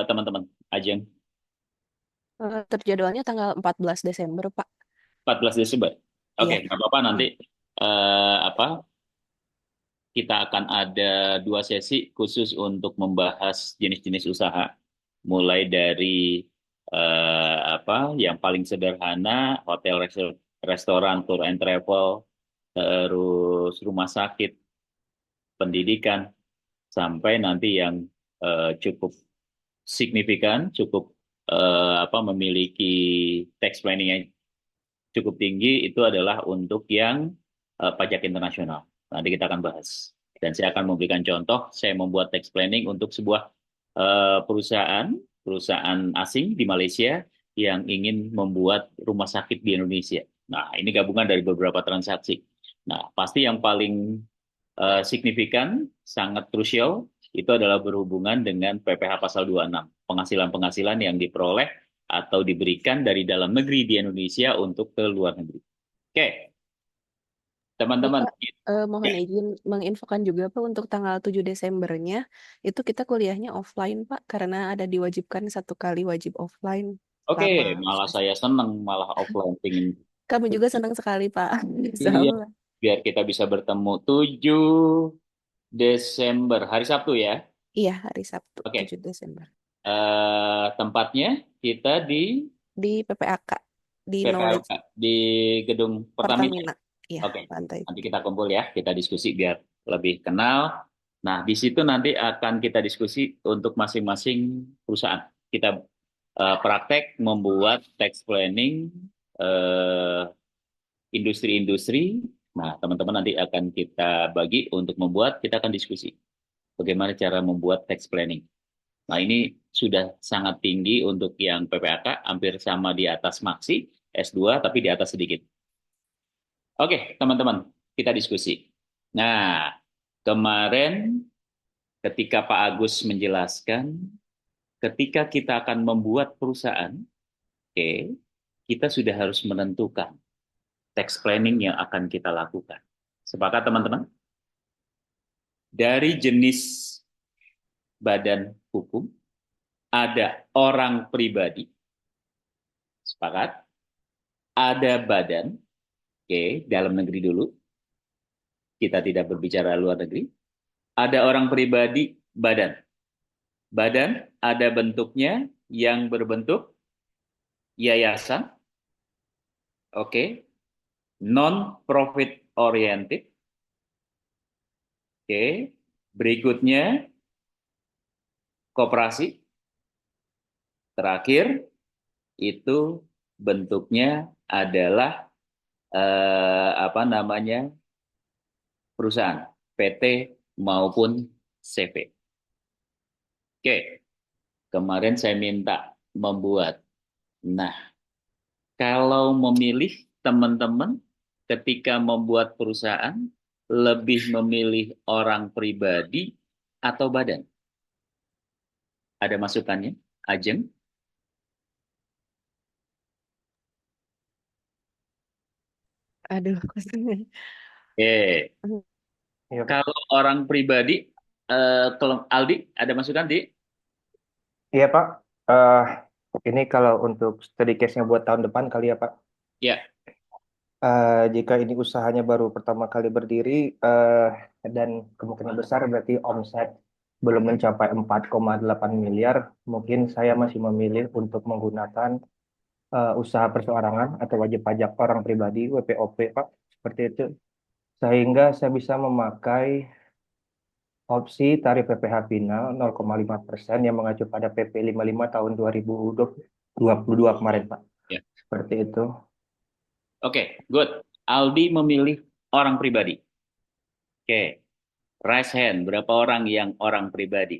teman-teman Ajeng? Terjadwalnya tanggal 14 Desember, Pak. 14 Desember. Oke, Iya. nggak apa-apa nanti Hmm. apa kita akan ada dua sesi khusus untuk membahas jenis-jenis usaha, mulai dari apa yang paling sederhana, hotel, restoran, tour and travel, terus rumah sakit, pendidikan, sampai nanti yang cukup signifikan, cukup apa memiliki tax planning yang cukup tinggi itu adalah untuk yang pajak internasional. Nanti kita akan bahas. Dan saya akan memberikan contoh, saya membuat tax planning untuk sebuah perusahaan asing di Malaysia yang ingin membuat rumah sakit di Indonesia. Nah, ini gabungan dari beberapa transaksi. Nah, pasti yang paling signifikan, sangat krusial, itu adalah berhubungan dengan PPh pasal 26, penghasilan-penghasilan yang diperoleh atau diberikan dari dalam negeri di Indonesia untuk ke luar negeri. Oke, Ini teman-teman. Pak, mohon Ya, izin menginfokan juga Pak untuk tanggal 7 Desembernya itu kita kuliahnya offline Pak karena ada diwajibkan satu kali wajib offline oke, selama malah semester. saya senang, malah offline pingin. Kami juga senang sekali Pak. Insya Iya, Allah. biar kita bisa bertemu 7 Desember, hari Sabtu ya. Iya, hari Sabtu Oke, 7 Desember. tempatnya kita di Di PPAK, di PPLK, Knowledge di gedung Pertamina. Pertamina. Iya, Oke, lantai nanti 3. kita kumpul ya, kita diskusi biar lebih kenal. Nah, di situ nanti akan kita diskusi untuk masing-masing perusahaan. Kita praktek membuat tax planning eh, industri-industri. Nah, teman-teman nanti akan kita bagi untuk membuat, kita akan diskusi bagaimana cara membuat tax planning. Nah, ini sudah sangat tinggi untuk yang PPAK, hampir sama di atas Maksi, S2, tapi di atas sedikit. Oke, teman-teman, kita diskusi. Nah, kemarin ketika Pak Agus menjelaskan, ketika kita akan membuat perusahaan, oke, kita sudah harus menentukan tax planning yang akan kita lakukan. Sepakat, teman-teman? Dari jenis badan hukum, ada orang pribadi, sepakat? Ada badan, oke, dalam negeri dulu, kita tidak berbicara luar negeri. Ada orang pribadi, badan. Badan ada bentuknya yang berbentuk yayasan, oke, non-profit oriented, oke. Berikutnya koperasi, terakhir itu bentuknya adalah apa namanya perusahaan, PT maupun CV. Oke, kemarin saya minta membuat. Nah, kalau memilih teman-teman ketika membuat perusahaan, lebih memilih orang pribadi atau badan? Ada masukannya? Ajeng? Aduh, Eh, Iya, Pak. kalau orang pribadi, kalau Aldi, ada masukan, Di? Iya, Pak. Eh, ini kalau untuk study case-nya buat tahun depan kali ya, Pak. Ya, Jika ini usahanya baru pertama kali berdiri eh, dan kemungkinan besar berarti omset belum mencapai 4,8 miliar, mungkin saya masih memilih untuk menggunakan usaha perseorangan atau wajib pajak orang pribadi WPOP, Pak. Seperti itu. Sehingga saya bisa memakai opsi tarif PPh final 0,5% yang mengacu pada PP 55 tahun 2022 kemarin, Pak. ya. Seperti itu. Oke, good. Aldi memilih orang pribadi. Oke, raise hand. Berapa orang yang orang pribadi?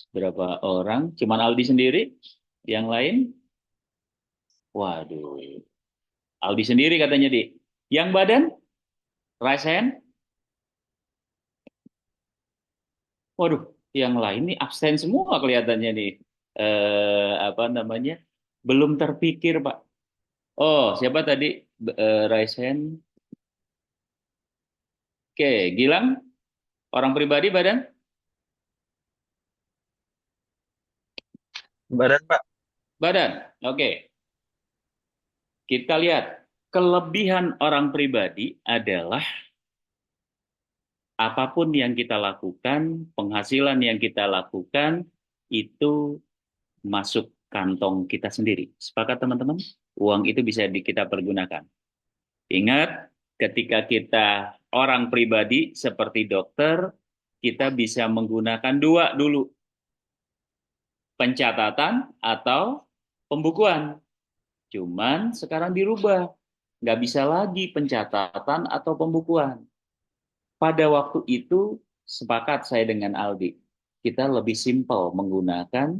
Berapa orang? Cuman Aldi sendiri? Yang lain? Waduh. Aldi sendiri katanya, Di. Yang badan? Raise hand? Waduh, yang lain nih absen semua kelihatannya nih. Apa namanya? Belum terpikir, Pak. Oh, siapa tadi? Raise hand. Oke, Gilang? Orang pribadi badan? Badan, Pak. Badan. Oke. Kita lihat. Kelebihan orang pribadi adalah apapun yang kita lakukan, penghasilan yang kita lakukan, itu masuk kantong kita sendiri. Sepakat teman-teman? Uang itu bisa kita pergunakan. Ingat, ketika kita orang pribadi seperti dokter, kita bisa menggunakan dua dulu, pencatatan atau pembukuan. Cuman sekarang dirubah, nggak bisa lagi pencatatan atau pembukuan. Pada waktu itu, sepakat saya dengan Aldi, kita lebih simpel menggunakan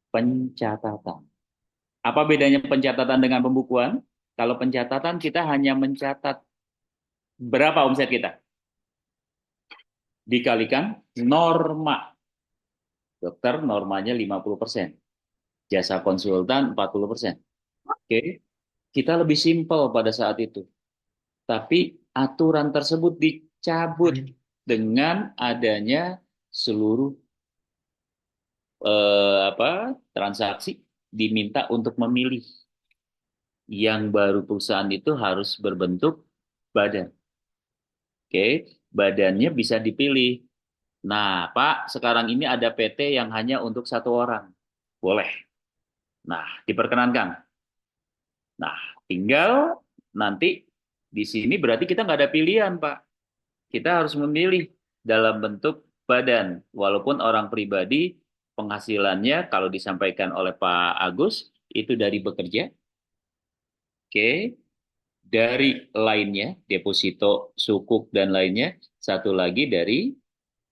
pencatatan. Apa bedanya pencatatan dengan pembukuan? Kalau pencatatan kita hanya mencatat berapa omset kita, dikalikan norma. Dokter normanya 50%, jasa konsultan 40%. Oke, kita lebih simpel pada saat itu. Tapi aturan tersebut dicabut dengan adanya seluruh transaksi diminta untuk memilih. Yang baru perusahaan itu harus berbentuk badan. Oke, badannya bisa dipilih. Nah, Pak, sekarang ini ada PT yang hanya untuk satu orang. Boleh. Nah, diperkenankan. Nah, tinggal nanti di sini berarti kita nggak ada pilihan, Pak. Kita harus memilih dalam bentuk badan. Walaupun orang pribadi penghasilannya kalau disampaikan oleh Pak Agus itu dari bekerja, oke, dari lainnya, deposito, sukuk, dan lainnya. Satu lagi dari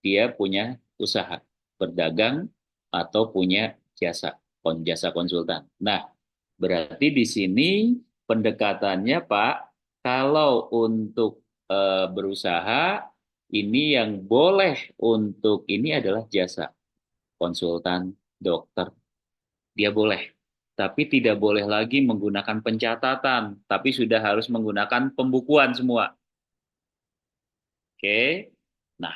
dia punya usaha, berdagang, atau punya jasa konsultan. Nah, berarti di sini pendekatannya Pak, kalau untuk berusaha, ini yang boleh untuk ini adalah jasa konsultan dokter. Dia boleh. Tapi tidak boleh lagi menggunakan pencatatan, tapi sudah harus menggunakan pembukuan semua. Oke. Nah,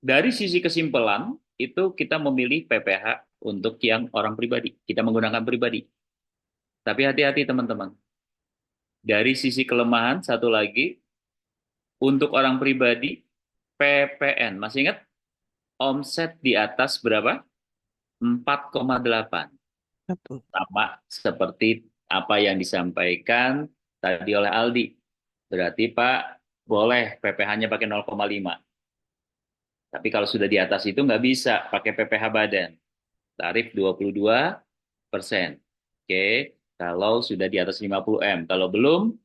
dari sisi kesimpulan, itu kita memilih PPH untuk yang orang pribadi. Kita menggunakan pribadi. Tapi hati-hati teman-teman. Dari sisi kelemahan, satu lagi, untuk orang pribadi, PPN. Masih ingat? Omset di atas berapa? 4,8. Betul. Sama seperti apa yang disampaikan tadi oleh Aldi. Berarti Pak, boleh PPH-nya pakai 0,5. Tapi kalau sudah di atas itu nggak bisa pakai PPH badan. Tarif 22%. Oke, kalau sudah di atas 50 M. Kalau belum,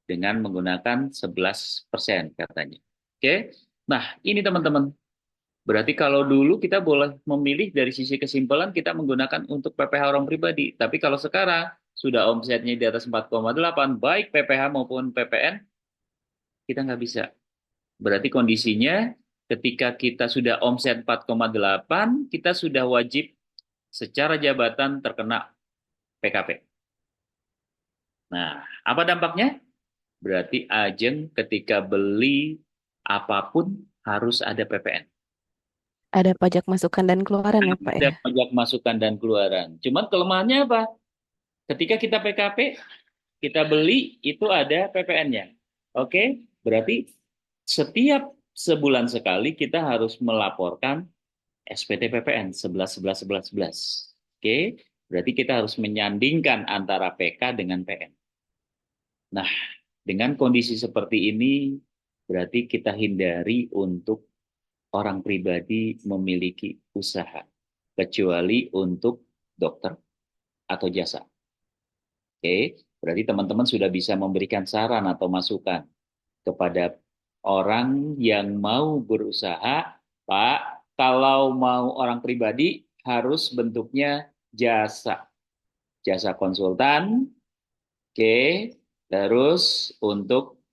dengan menggunakan 11% katanya. Oke, nah ini teman-teman. Berarti kalau dulu kita boleh memilih dari sisi kesimpulan kita menggunakan untuk PPH orang pribadi. Tapi kalau sekarang sudah omsetnya di atas 4,8, baik PPH maupun PPN, kita nggak bisa. Berarti kondisinya ketika kita sudah omset 4,8, kita sudah wajib secara jabatan terkena PKP. Nah, apa dampaknya? Berarti Ajeng ketika beli apapun harus ada PPN. Ada pajak masukan dan keluaran ya Pak Ada ya? pajak masukan dan keluaran. Cuman kelemahannya apa? Ketika kita PKP, kita beli itu ada PPN-nya. Oke, berarti setiap sebulan sekali kita harus melaporkan SPT PPN 11 11 11 11. Oke, berarti kita harus menyandingkan antara PK dengan PN. Nah, dengan kondisi seperti ini berarti kita hindari untuk orang pribadi memiliki usaha kecuali untuk dokter atau jasa. Oke, berarti teman-teman sudah bisa memberikan saran atau masukan kepada orang yang mau berusaha, Pak, kalau mau orang pribadi harus bentuknya jasa. Jasa konsultan, oke, terus untuk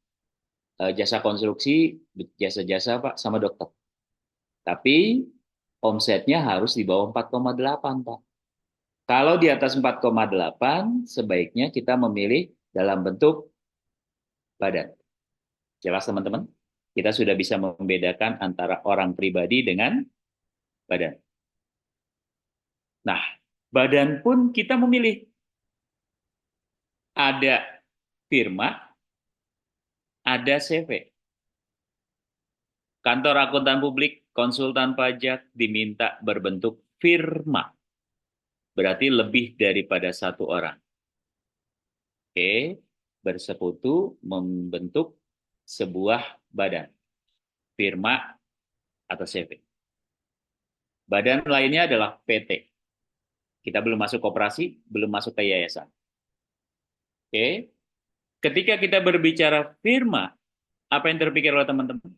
jasa konstruksi, jasa-jasa Pak, sama dokter. Tapi omsetnya harus di bawah 4,8 Pak. Kalau di atas 4,8, sebaiknya kita memilih dalam bentuk badan. Jelas teman-teman? Kita sudah bisa membedakan antara orang pribadi dengan badan. Nah, badan pun kita memilih. Ada firma, ada CV. Kantor akuntan publik, konsultan pajak diminta berbentuk firma. Berarti lebih daripada satu orang. Oke, bersekutu membentuk sebuah badan. Firma atau CV. Badan lainnya adalah PT. Kita belum masuk koperasi, belum masuk ke yayasan. Oke, ketika kita berbicara firma, apa yang terpikir oleh teman-teman?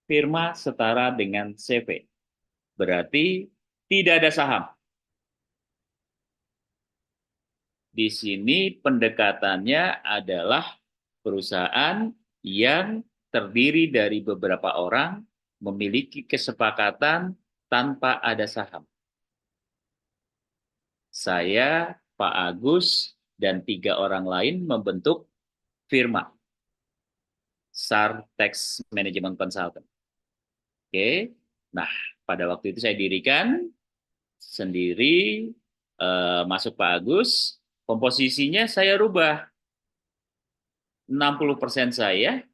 Firma setara dengan CV. Berarti tidak ada saham. Di sini pendekatannya adalah perusahaan yang terdiri dari beberapa orang memiliki kesepakatan tanpa ada saham. Saya, Pak Agus, dan 3 orang lain membentuk firma, SAR Tax Management Consultant. Oke, nah pada waktu itu saya dirikan sendiri, masuk Pak Agus, komposisinya saya rubah. 60% saya,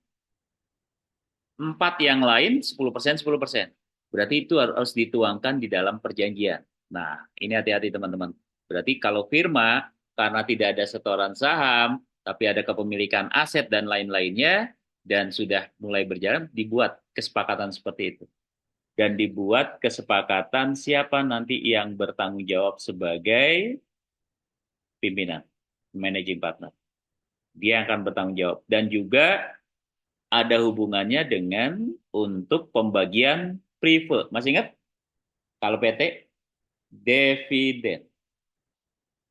4 yang lain, 10%, 10%. Berarti itu harus dituangkan di dalam perjanjian. Nah, ini hati-hati teman-teman. Berarti kalau firma, karena tidak ada setoran saham, tapi ada kepemilikan aset dan lain-lainnya, dan sudah mulai berjalan, dibuat kesepakatan seperti itu. Dan dibuat kesepakatan siapa nanti yang bertanggung jawab sebagai pimpinan, managing partner. Dia akan bertanggung jawab. Dan juga ada hubungannya dengan untuk pembagian prive. Masih ingat? Kalau PT, dividen.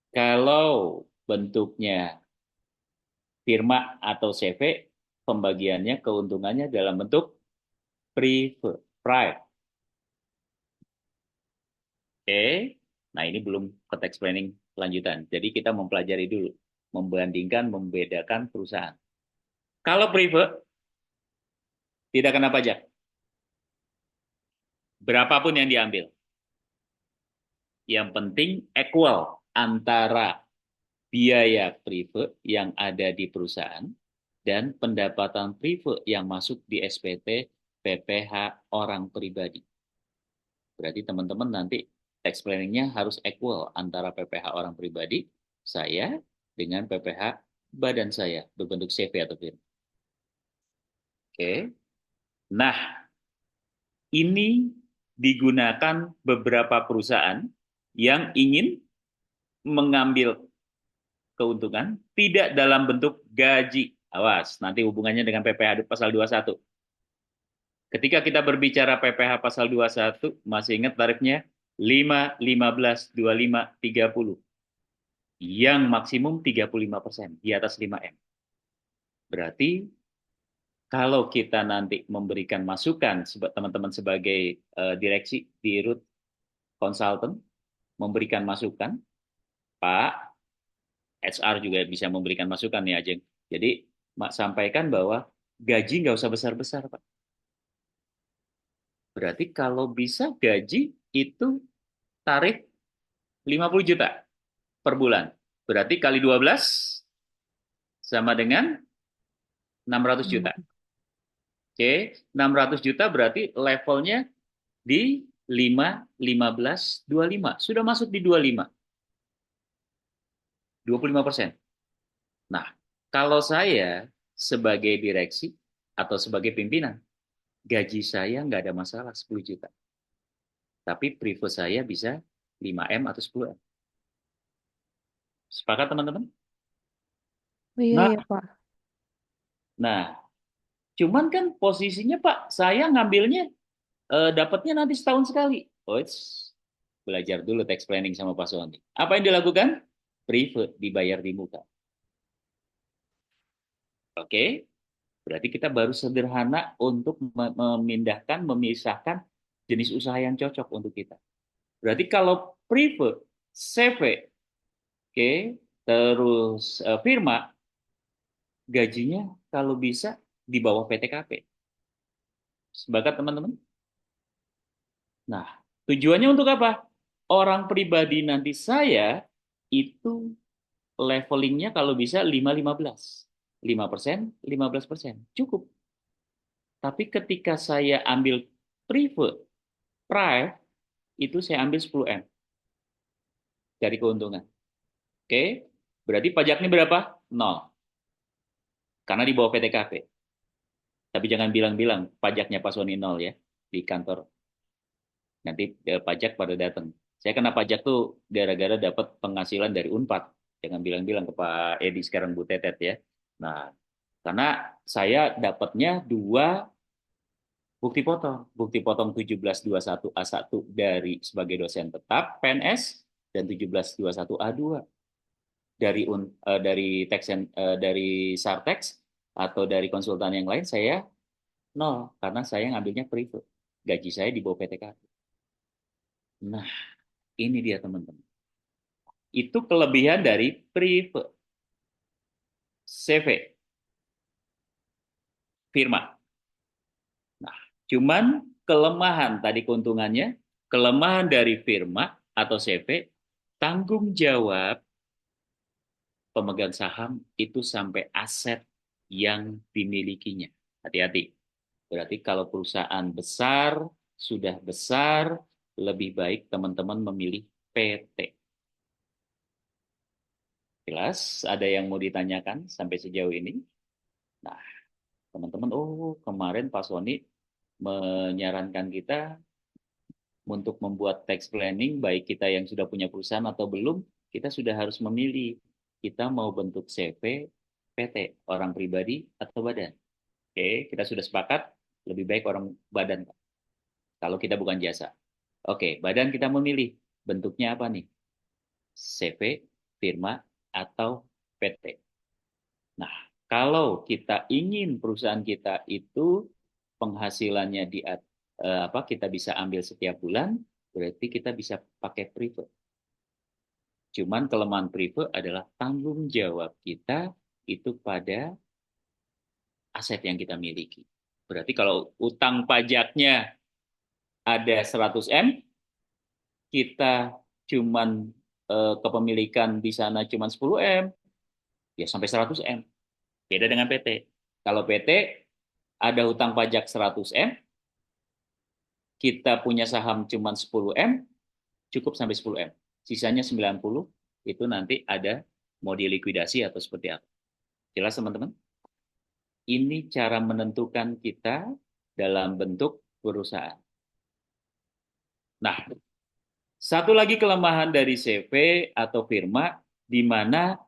Kalau bentuknya firma atau CV, pembagiannya, keuntungannya dalam bentuk prive. Oke, nah ini belum ke tax planning lanjutan. Jadi kita mempelajari dulu, membandingkan, membedakan perusahaan. Kalau prive, tidak kena pajak. Berapapun yang diambil. Yang penting equal antara biaya prive yang ada di perusahaan dan pendapatan prive yang masuk di SPT PPH orang pribadi. Berarti teman-teman nanti tax planning-nya harus equal antara PPH orang pribadi, saya, dengan PPH badan saya, berbentuk CV atau firma. Oke. Nah, ini digunakan beberapa perusahaan yang ingin mengambil keuntungan tidak dalam bentuk gaji. Awas, nanti hubungannya dengan PPH pasal 21. Ketika kita berbicara PPH pasal 21, masih ingat tarifnya 5, 15, 25, 30. Yang maksimum 35%, di atas 5M. Berarti kalau kita nanti memberikan masukan teman-teman sebagai direksi di root consultant, memberikan masukan, Pak, HR juga bisa memberikan masukan nih Ajeng. Jadi sampaikan bahwa gaji nggak usah besar-besar, Pak. Berarti kalau bisa gaji itu tarif 50 juta per bulan. Berarti kali 12 sama dengan 600 juta. Oke, 600 juta berarti levelnya di 5, 15, 25. Sudah masuk di 25. 25%. Nah, kalau saya sebagai direksi atau sebagai pimpinan, gaji saya nggak ada masalah 10 juta. Tapi prive saya bisa 5M atau 10M. Sepakat teman-teman? Iya Nah, ya Pak. nah, cuman kan posisinya Pak, saya ngambilnya dapatnya nanti setahun sekali. Oh, belajar dulu tax planning sama Pak Sony. Apa yang dilakukan? Prive dibayar di muka. Oke, berarti kita baru sederhana untuk memindahkan, memisahkan jenis usaha yang cocok untuk kita. Berarti kalau prive, CV, oke, terus firma, gajinya kalau bisa di bawah PTKP. Sepakat teman-teman? Nah, tujuannya untuk apa? Orang pribadi nanti saya itu levelingnya kalau bisa 5-15. 5%, 15%. Cukup. Tapi ketika saya ambil private, itu saya ambil 10M dari keuntungan. Oke, berarti pajaknya berapa? 0. Karena di bawah PTKP. Tapi jangan bilang-bilang pajaknya Pak Sony 0 ya di kantor. Nanti pajak pada datang. Saya kena pajak tuh gara-gara dapat penghasilan dari Unpad. Jangan bilang-bilang ke Pak Edi sekarang Bu Tetet ya. Nah, karena saya dapatnya 2 bukti potong. Bukti potong 1721A1 dari sebagai dosen tetap PNS dan 1721A2 dari Sartex atau dari konsultan yang lain saya 0 karena saya ngambilnya private. Gaji saya di bawah PTKP. Nah, ini dia teman-teman. Itu kelebihan dari private. CV firma. Nah, cuman kelemahan tadi keuntungannya, kelemahan dari firma atau CV, tanggung jawab pemegang saham itu sampai aset yang dimilikinya. Hati-hati. Berarti kalau perusahaan besar, sudah besar, lebih baik teman-teman memilih PT. Jelas? Ada yang mau ditanyakan sampai sejauh ini? Nah, teman-teman, kemarin Pak Sony menyarankan kita untuk membuat tax planning, baik kita yang sudah punya perusahaan atau belum, kita sudah harus memilih. Kita mau bentuk CV, PT, orang pribadi atau badan. Oke, kita sudah sepakat, lebih baik orang badan, Pak. Kalau kita bukan jasa. Oke, badan kita memilih. Bentuknya apa nih? CV, firma, atau PT. Nah, kalau kita ingin perusahaan kita itu penghasilannya kita bisa ambil setiap bulan, berarti kita bisa pakai private. Cuman kelemahan private adalah tanggung jawab kita itu pada aset yang kita miliki. Berarti kalau utang pajaknya ada 100M, kita cuman kepemilikan di sana cuman 10M, ya sampai 100M. Beda dengan PT. Kalau PT ada hutang pajak 100M, kita punya saham cuma 10M, cukup sampai 10M. Sisanya 90, itu nanti ada mau dilikuidasi atau seperti apa. Jelas teman-teman? Ini cara menentukan kita dalam bentuk perusahaan. Nah, satu lagi kelemahan dari CV atau firma, di mana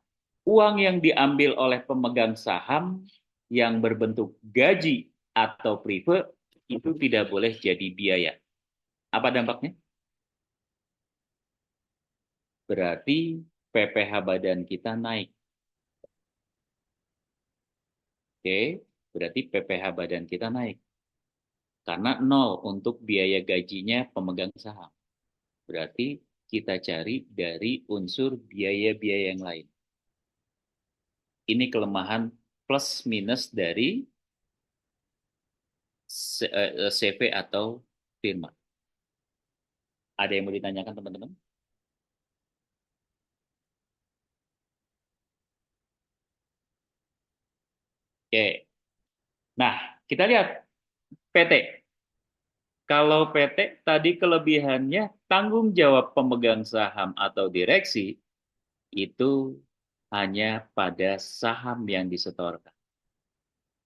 uang yang diambil oleh pemegang saham yang berbentuk gaji atau private itu tidak boleh jadi biaya. Apa dampaknya? Berarti PPh badan kita naik. Oke, berarti PPh badan kita naik. Karena 0 untuk biaya gajinya pemegang saham. Berarti kita cari dari unsur biaya-biaya yang lain. Ini kelemahan plus minus dari CV atau firma. Ada yang mau ditanyakan teman-teman? Oke. Nah, kita lihat PT. Kalau PT tadi kelebihannya tanggung jawab pemegang saham atau direksi itu hanya pada saham yang disetorkan.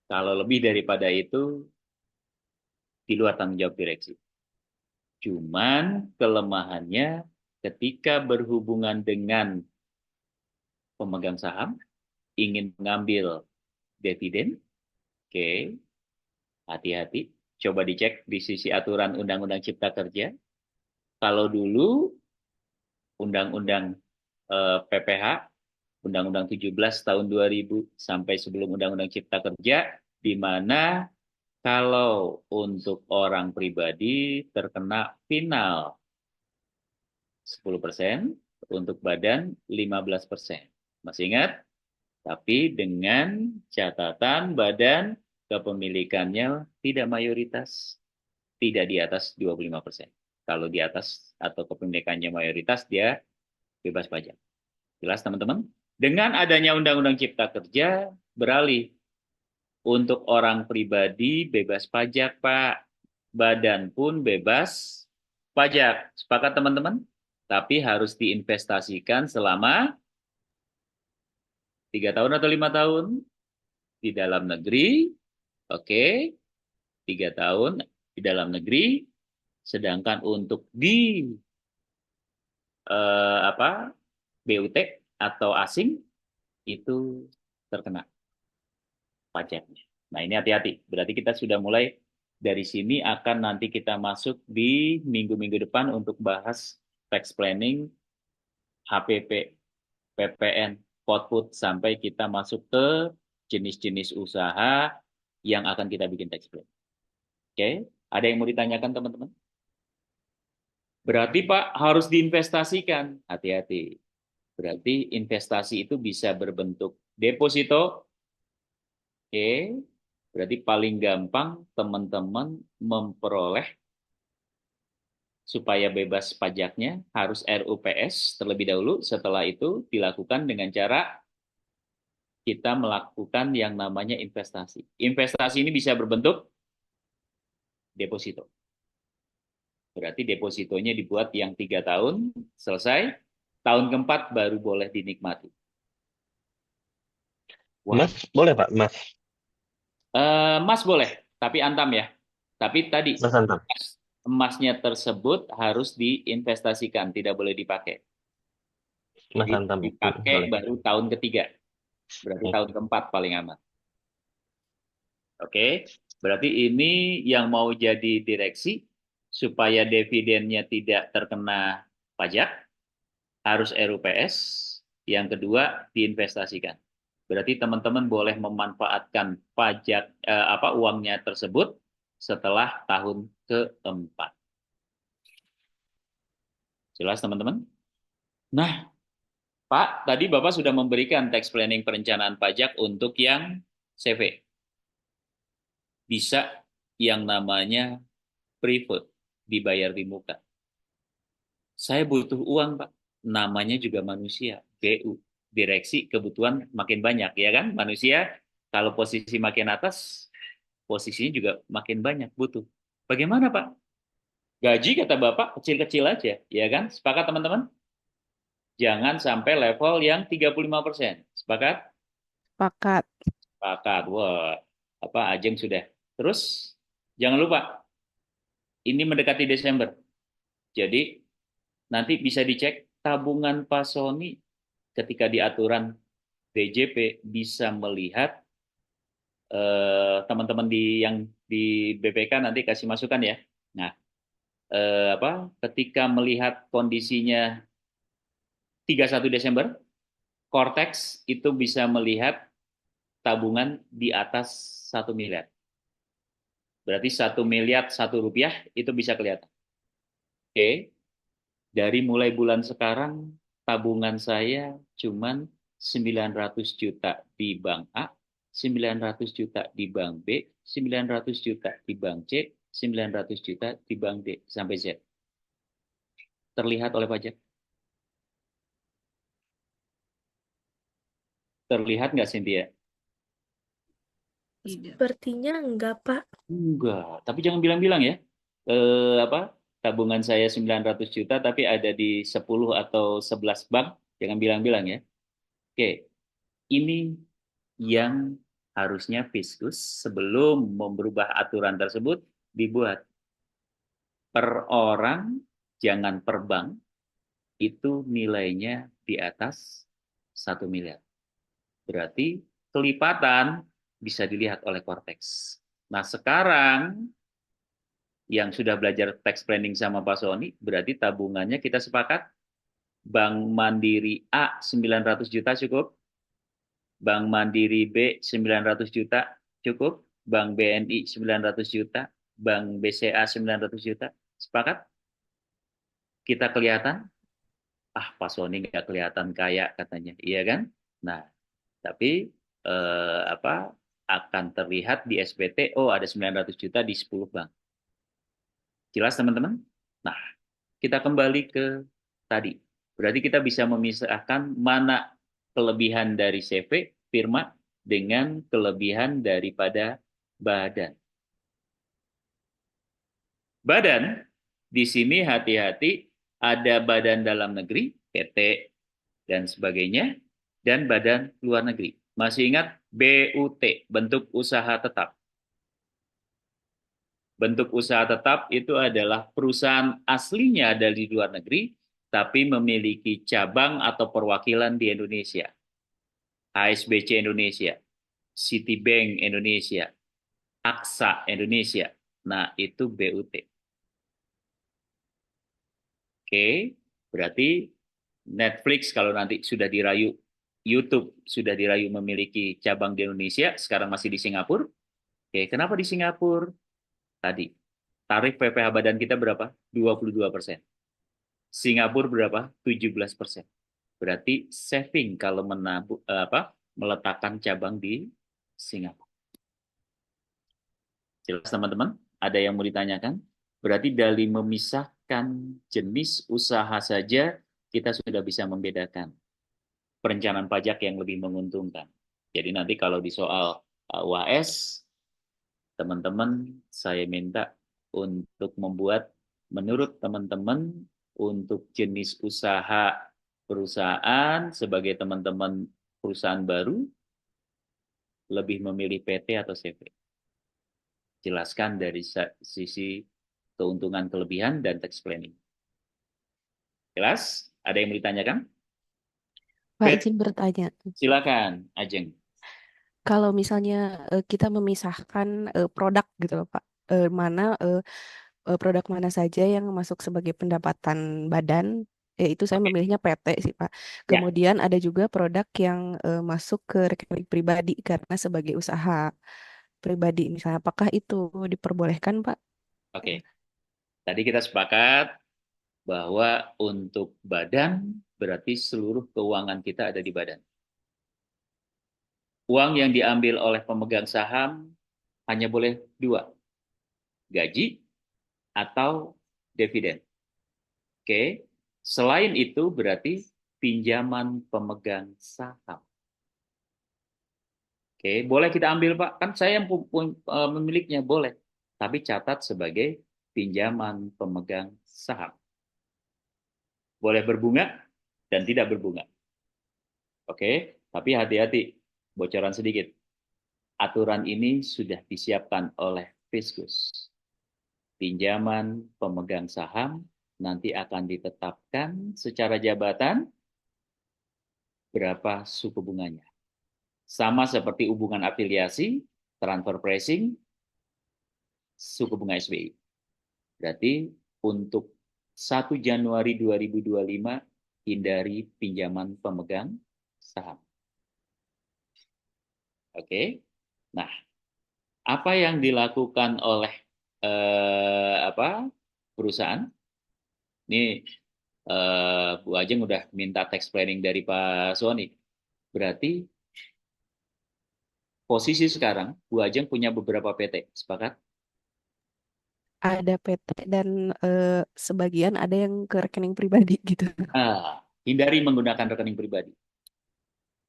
Kalau lebih daripada itu di luar tanggung jawab direksi. Cuman kelemahannya ketika berhubungan dengan pemegang saham ingin mengambil dividen, oke, hati-hati. Coba dicek di sisi aturan Undang-Undang Cipta Kerja. Kalau dulu Undang-Undang PPH, Undang-Undang 17 tahun 2000 sampai sebelum Undang-Undang Cipta Kerja, di mana kalau untuk orang pribadi terkena final 10%, untuk badan 15%. Masih ingat? Tapi dengan catatan badan kepemilikannya tidak mayoritas. tidak di atas 25%. Kalau di atas atau kepemilikannya mayoritas, dia bebas pajak. Jelas teman-teman? Dengan adanya Undang-Undang Cipta Kerja, beralih untuk orang pribadi bebas pajak, Pak. Badan pun bebas pajak. Sepakat teman-teman? Tapi harus diinvestasikan selama 3 tahun atau 5 tahun di dalam negeri. Oke, 3 tahun di dalam negeri. Sedangkan untuk di BUT atau asing itu terkena pajaknya. Nah, ini hati-hati. Berarti kita sudah mulai dari sini akan nanti kita masuk di minggu-minggu depan untuk bahas tax planning, HPP, PPN, output sampai kita masuk ke jenis-jenis usaha yang akan kita bikin tax plan. Oke, ada yang mau ditanyakan teman-teman? Berarti Pak harus diinvestasikan. Hati-hati. Berarti investasi itu bisa berbentuk deposito. Oke, berarti paling gampang teman-teman memperoleh supaya bebas pajaknya harus RUPS terlebih dahulu. Setelah itu dilakukan dengan cara kita melakukan yang namanya investasi. Investasi ini bisa berbentuk deposito. Berarti depositonya dibuat yang 3 tahun, selesai. Tahun keempat baru boleh dinikmati. Wah. Mas, boleh Pak? Mas Emas boleh, tapi antam ya. Tapi tadi Antam. emasnya tersebut harus diinvestasikan, tidak boleh dipakai. Mas Jadi Antam. dipakai Boleh. baru tahun ketiga. Berarti Oke. tahun keempat paling aman. Oke, berarti ini yang mau jadi direksi supaya dividennya tidak terkena pajak, harus RUPS. Yang kedua, diinvestasikan. Berarti teman-teman boleh memanfaatkan pajak uangnya tersebut setelah tahun keempat. Jelas teman-teman? Nah, Pak, tadi Bapak sudah memberikan tax planning perencanaan pajak untuk yang CV. Bisa yang namanya preferred, dibayar di muka. Saya butuh uang, Pak. Namanya juga manusia, BU. Direksi kebutuhan makin banyak, ya kan? Manusia, kalau posisi makin atas, posisinya juga makin banyak butuh. Bagaimana, Pak? Gaji, kata Bapak, kecil-kecil aja, ya kan? Sepakat, teman-teman? Jangan sampai level yang 35%. Sepakat? Sepakat. Sepakat. Wah, Ajeng sudah. Terus, jangan lupa, ini mendekati Desember. Jadi, nanti bisa dicek tabungan Pak Sony ketika di aturan DJP bisa melihat teman-teman yang di BPK nanti kasih masukan ya. Nah, ketika melihat kondisinya 31 Desember, Cortex itu bisa melihat tabungan di atas 1 miliar. Berarti 1 miliar 1 rupiah itu bisa kelihatan. Oke, dari mulai bulan sekarang tabungan saya cuman 900 juta di bank A, 900 juta di bank B, 900 juta di bank C, 900 juta di bank D sampai Z. Terlihat oleh pajak? Terlihat nggak Cynthia? Sepertinya enggak, Pak. Enggak, tapi jangan bilang-bilang ya. Tabungan saya 900 juta tapi ada di 10 atau 11 bank, jangan bilang-bilang ya. Oke, ini yang harusnya Fiskus sebelum merubah aturan tersebut dibuat. Per orang, jangan per bank, itu nilainya di atas 1 miliar. Berarti kelipatan bisa dilihat oleh Cortex. Nah sekarang yang sudah belajar tax planning sama Pak Sony, berarti tabungannya kita sepakat Bank Mandiri A 900 juta cukup, Bank Mandiri B 900 juta cukup, Bank BNI 900 juta, Bank BCA 900 juta. Sepakat? Kita kelihatan? Pak Sony nggak kelihatan kaya katanya. Iya kan? Nah, tapi akan terlihat di SPT, ada 900 juta di 10 bank. Jelas teman-teman? Nah, kita kembali ke tadi. Berarti kita bisa memisahkan mana kelebihan dari CV, firma, dengan kelebihan daripada badan. Badan, di sini hati-hati, ada badan dalam negeri, PT, dan sebagainya, dan badan luar negeri. Masih ingat BUT, bentuk usaha tetap. Bentuk usaha tetap itu adalah perusahaan aslinya dari luar negeri, tapi memiliki cabang atau perwakilan di Indonesia. HSBC Indonesia, Citibank Indonesia, AXA Indonesia. Nah, itu BUT. Oke, berarti Netflix kalau nanti sudah dirayu, YouTube sudah dirayu memiliki cabang di Indonesia, sekarang masih di Singapura. Oke, kenapa di Singapura? Tadi, tarif PPh badan kita berapa? 22%. Singapura berapa? 17%. Berarti saving kalau meletakkan cabang di Singapura. Jelas teman-teman? Ada yang mau ditanyakan? Berarti dari memisahkan jenis usaha saja kita sudah bisa membedakan perencanaan pajak yang lebih menguntungkan. Jadi nanti kalau di soal UAS, teman-teman saya minta untuk membuat menurut teman-teman untuk jenis usaha perusahaan sebagai teman-teman perusahaan baru lebih memilih PT atau CV. Jelaskan dari sisi keuntungan kelebihan dan tax planning. Jelas? Ada yang mau ditanyakan? Pak, Bet, izin bertanya. silakan, Ajeng. Kalau misalnya kita memisahkan produk gitu loh, Pak, produk mana saja yang masuk sebagai pendapatan badan, itu saya Oke. memilihnya PT sih, Pak. Ya, Kemudian ada juga produk yang masuk ke rekening pribadi karena sebagai usaha pribadi misalnya. Apakah itu diperbolehkan, Pak? oke. Tadi kita sepakat bahwa untuk badan berarti seluruh keuangan kita ada di badan. Uang yang diambil oleh pemegang saham hanya boleh dua, gaji atau dividen. Oke, selain itu berarti pinjaman pemegang saham. Oke, boleh kita ambil Pak, kan saya yang memilikinya, boleh. Tapi catat sebagai pinjaman pemegang saham. Boleh berbunga dan tidak berbunga. Oke, tapi hati-hati, bocoran sedikit. Aturan ini sudah disiapkan oleh Fiskus. Pinjaman pemegang saham nanti akan ditetapkan secara jabatan berapa suku bunganya. Sama seperti hubungan afiliasi, transfer pricing, suku bunga SBI. Berarti untuk 1 Januari 2025 hindari pinjaman pemegang saham. Oke. Nah, apa yang dilakukan oleh perusahaan? Ini Bu Ajeng udah minta tax planning dari Pak Sony. Berarti posisi sekarang Bu Ajeng punya beberapa PT, sepakat? Ada PT dan sebagian ada yang ke rekening pribadi gitu. Hindari menggunakan rekening pribadi.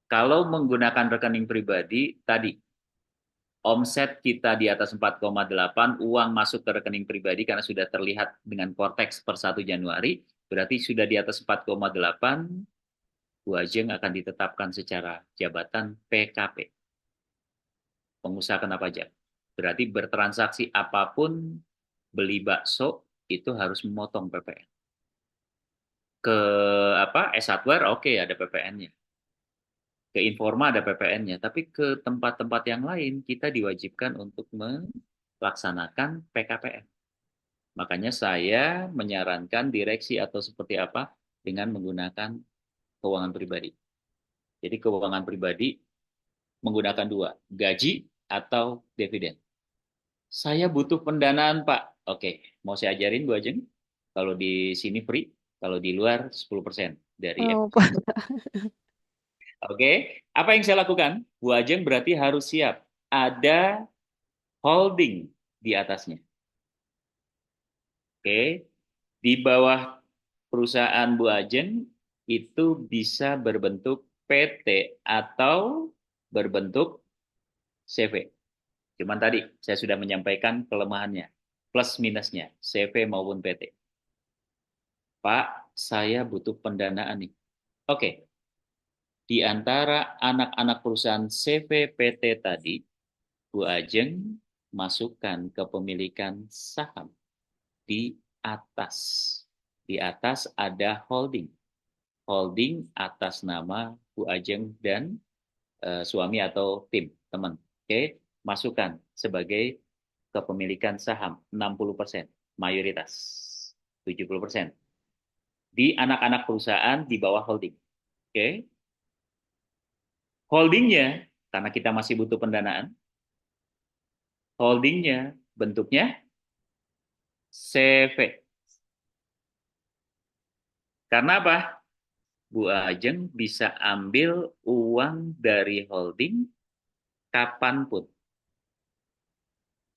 Kalau menggunakan rekening pribadi, tadi omset kita di atas 4,8, uang masuk ke rekening pribadi karena sudah terlihat dengan Cortex per 1 Januari, berarti sudah di atas 4,8, Bu Ajeng akan ditetapkan secara jabatan PKP, pengusaha kena pajak. Berarti bertransaksi apapun, beli bakso, itu harus memotong PPN. Ke S-Hardware, oke, ada PPN-nya. Ke Informa ada PPN-nya, tapi ke tempat-tempat yang lain kita diwajibkan untuk melaksanakan PKPN. Makanya saya menyarankan direksi atau seperti apa dengan menggunakan keuangan pribadi. Jadi keuangan pribadi menggunakan dua, gaji atau dividen. Saya butuh pendanaan, Pak. Oke, mau saya ajarin Bu Ajeng? Kalau di sini free, kalau di luar 10% dari Oh, Pak. Oke, apa yang saya lakukan? Bu Ajeng berarti harus siap. Ada holding di atasnya. Oke. Di bawah perusahaan Bu Ajeng itu bisa berbentuk PT atau berbentuk CV. Cuman tadi saya sudah menyampaikan kelemahannya, plus minusnya, CV maupun PT. Pak, saya butuh pendanaan nih. Oke, di antara anak-anak perusahaan CV PT tadi, Bu Ajeng masukkan kepemilikan saham di atas. Di atas ada holding. Holding atas nama Bu Ajeng dan suami atau tim, teman. Oke, masukkan sebagai kepemilikan saham 60%, mayoritas 70%. Di anak-anak perusahaan di bawah holding. Oke. Holdingnya, karena kita masih butuh pendanaan, holdingnya bentuknya CV. Karena apa? Bu Ajeng bisa ambil uang dari holding kapanpun.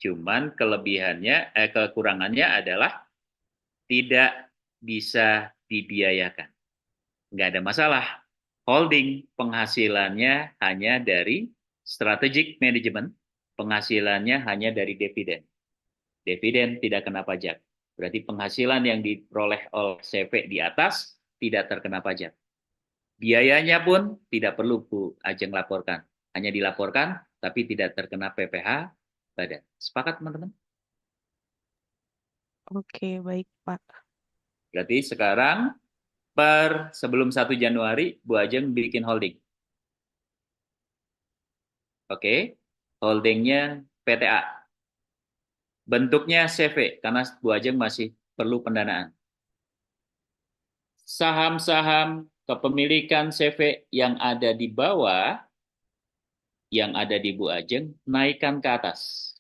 Cuman kekurangannya adalah tidak bisa dibiayakan. Nggak ada masalah. Holding penghasilannya hanya dari strategic management, penghasilannya hanya dari dividen. Dividen tidak kena pajak. Berarti penghasilan yang diperoleh oleh CV di atas tidak terkena pajak. Biayanya pun tidak perlu Bu Ajeng laporkan. Hanya dilaporkan, tapi tidak terkena PPh badan. Sepakat teman-teman? Oke, baik, Pak. Berarti sekarang sebelum 1 Januari, Bu Ajeng bikin holding. Oke, holdingnya PTA. Bentuknya CV, karena Bu Ajeng masih perlu pendanaan. Saham-saham kepemilikan CV yang ada di bawah, yang ada di Bu Ajeng, naikkan ke atas.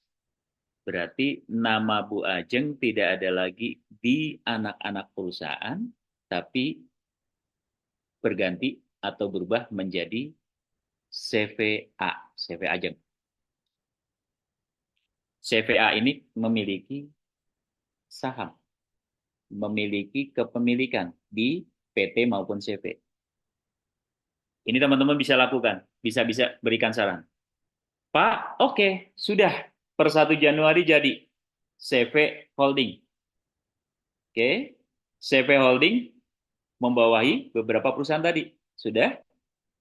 Berarti nama Bu Ajeng tidak ada lagi di anak-anak perusahaan, tapi berganti atau berubah menjadi CVA, CV Ajeng. CVA ini memiliki saham, memiliki kepemilikan di PT maupun CV. Ini teman-teman bisa lakukan, bisa berikan saran. Pak, oke, sudah per 1 Januari jadi CV Holding. Oke, CV Holding membawahi beberapa perusahaan tadi. Sudah.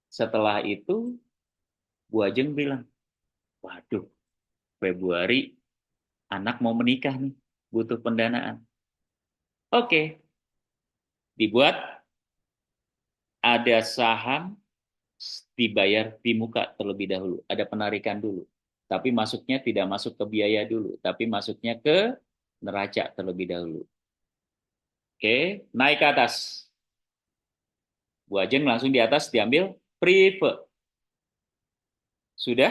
Setelah itu, Bu Ajeng bilang, waduh, Februari anak mau menikah nih, butuh pendanaan. Oke, dibuat ada saham dibayar di muka terlebih dahulu, ada penarikan dulu. Tapi masuknya tidak masuk ke biaya dulu, tapi masuknya ke neraca terlebih dahulu. Oke, naik ke atas. Bu Ajeng langsung di atas diambil preferred. Sudah,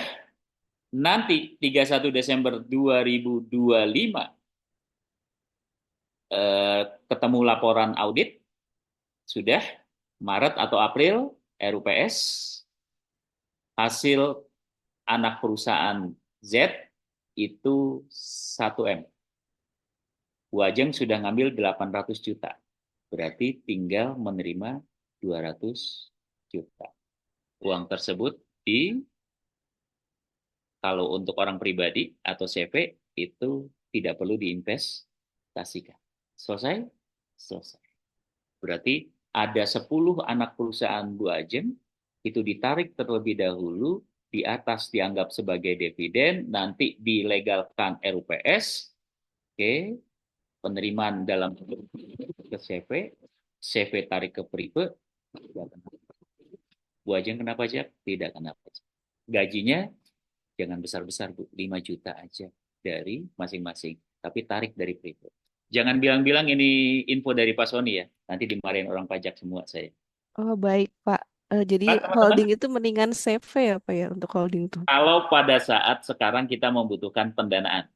nanti 31 Desember 2025 ketemu laporan audit, sudah Maret atau April RUPS, hasil anak perusahaan Z itu 1M. Bu Ajeng sudah ngambil 800 juta. Berarti tinggal menerima 200 juta. Uang tersebut kalau untuk orang pribadi atau CV itu tidak perlu diinvestasikan. Selesai? Selesai. Berarti ada 10 anak perusahaan Bu Ajeng itu ditarik terlebih dahulu, di atas dianggap sebagai dividen, nanti dilegalkan RUPS, oke, penerimaan dalam ke CV, CV tarik ke Prive, Bu Ajeng kena pajak? Tidak kena pajak. Gajinya jangan besar-besar Bu, 5 juta aja dari masing-masing, tapi tarik dari Prive. Jangan bilang-bilang ini info dari Pak Sony ya, nanti dimarahin orang pajak semua saya. Oh, baik, Pak. Jadi Kan, teman-teman, holding itu mendingan CV ya, Pak ya, untuk holding tuh. kalau pada saat sekarang kita membutuhkan pendanaan,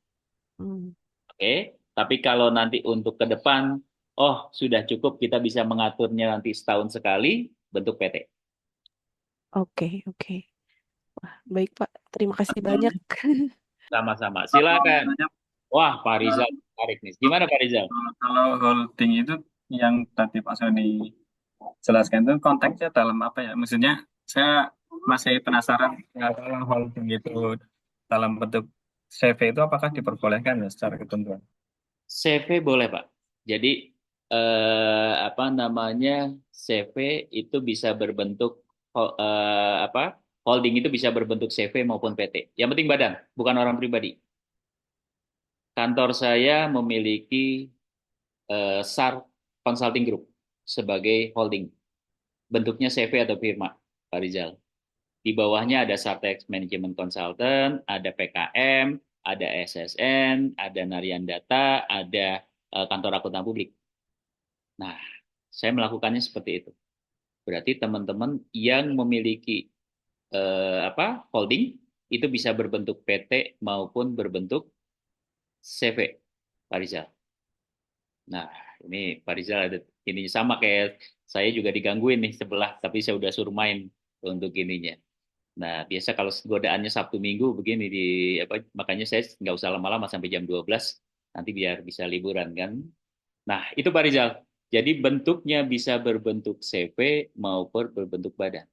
Hmm. oke? Tapi kalau nanti untuk ke depan, oh sudah cukup kita bisa mengaturnya nanti setahun sekali bentuk PT. Oke, oke. Wah, baik, Pak. Terima kasih banyak. Sama-sama. Silakan. Wah, Pak Rizal Tarik nih. Gimana Pak Rizal? Kalau holding itu yang tadi Pak Sony jelaskan itu konteksnya dalam apa ya? Maksudnya saya masih penasaran ya, kalau holding itu dalam bentuk CV itu apakah diperbolehkan ya secara ketentuan? CV boleh Pak. Jadi apa namanya CV itu bisa berbentuk apa holding itu bisa berbentuk CV maupun PT. Yang penting badan, bukan orang pribadi. Kantor saya memiliki SAR Consulting Group sebagai holding. Bentuknya CV atau firma, Pak Rizal. Di bawahnya ada Sartex Management Consultant, ada PKM, ada SSN, ada Narian Data, ada kantor akuntan publik. Nah, saya melakukannya seperti itu. Berarti teman-teman yang memiliki apa holding itu bisa berbentuk PT maupun berbentuk CV, Pak Rizal. Nah, ini Pak Rizal ada ini sama kayak saya juga digangguin nih sebelah, tapi saya udah suruh main untuk ininya. Nah, biasa kalau godaannya Sabtu Minggu begini di apa makanya saya nggak usah lama-lama sampai jam 12 nanti biar bisa liburan kan. Nah, itu Pak Rizal. Jadi bentuknya bisa berbentuk CV maupun berbentuk badan.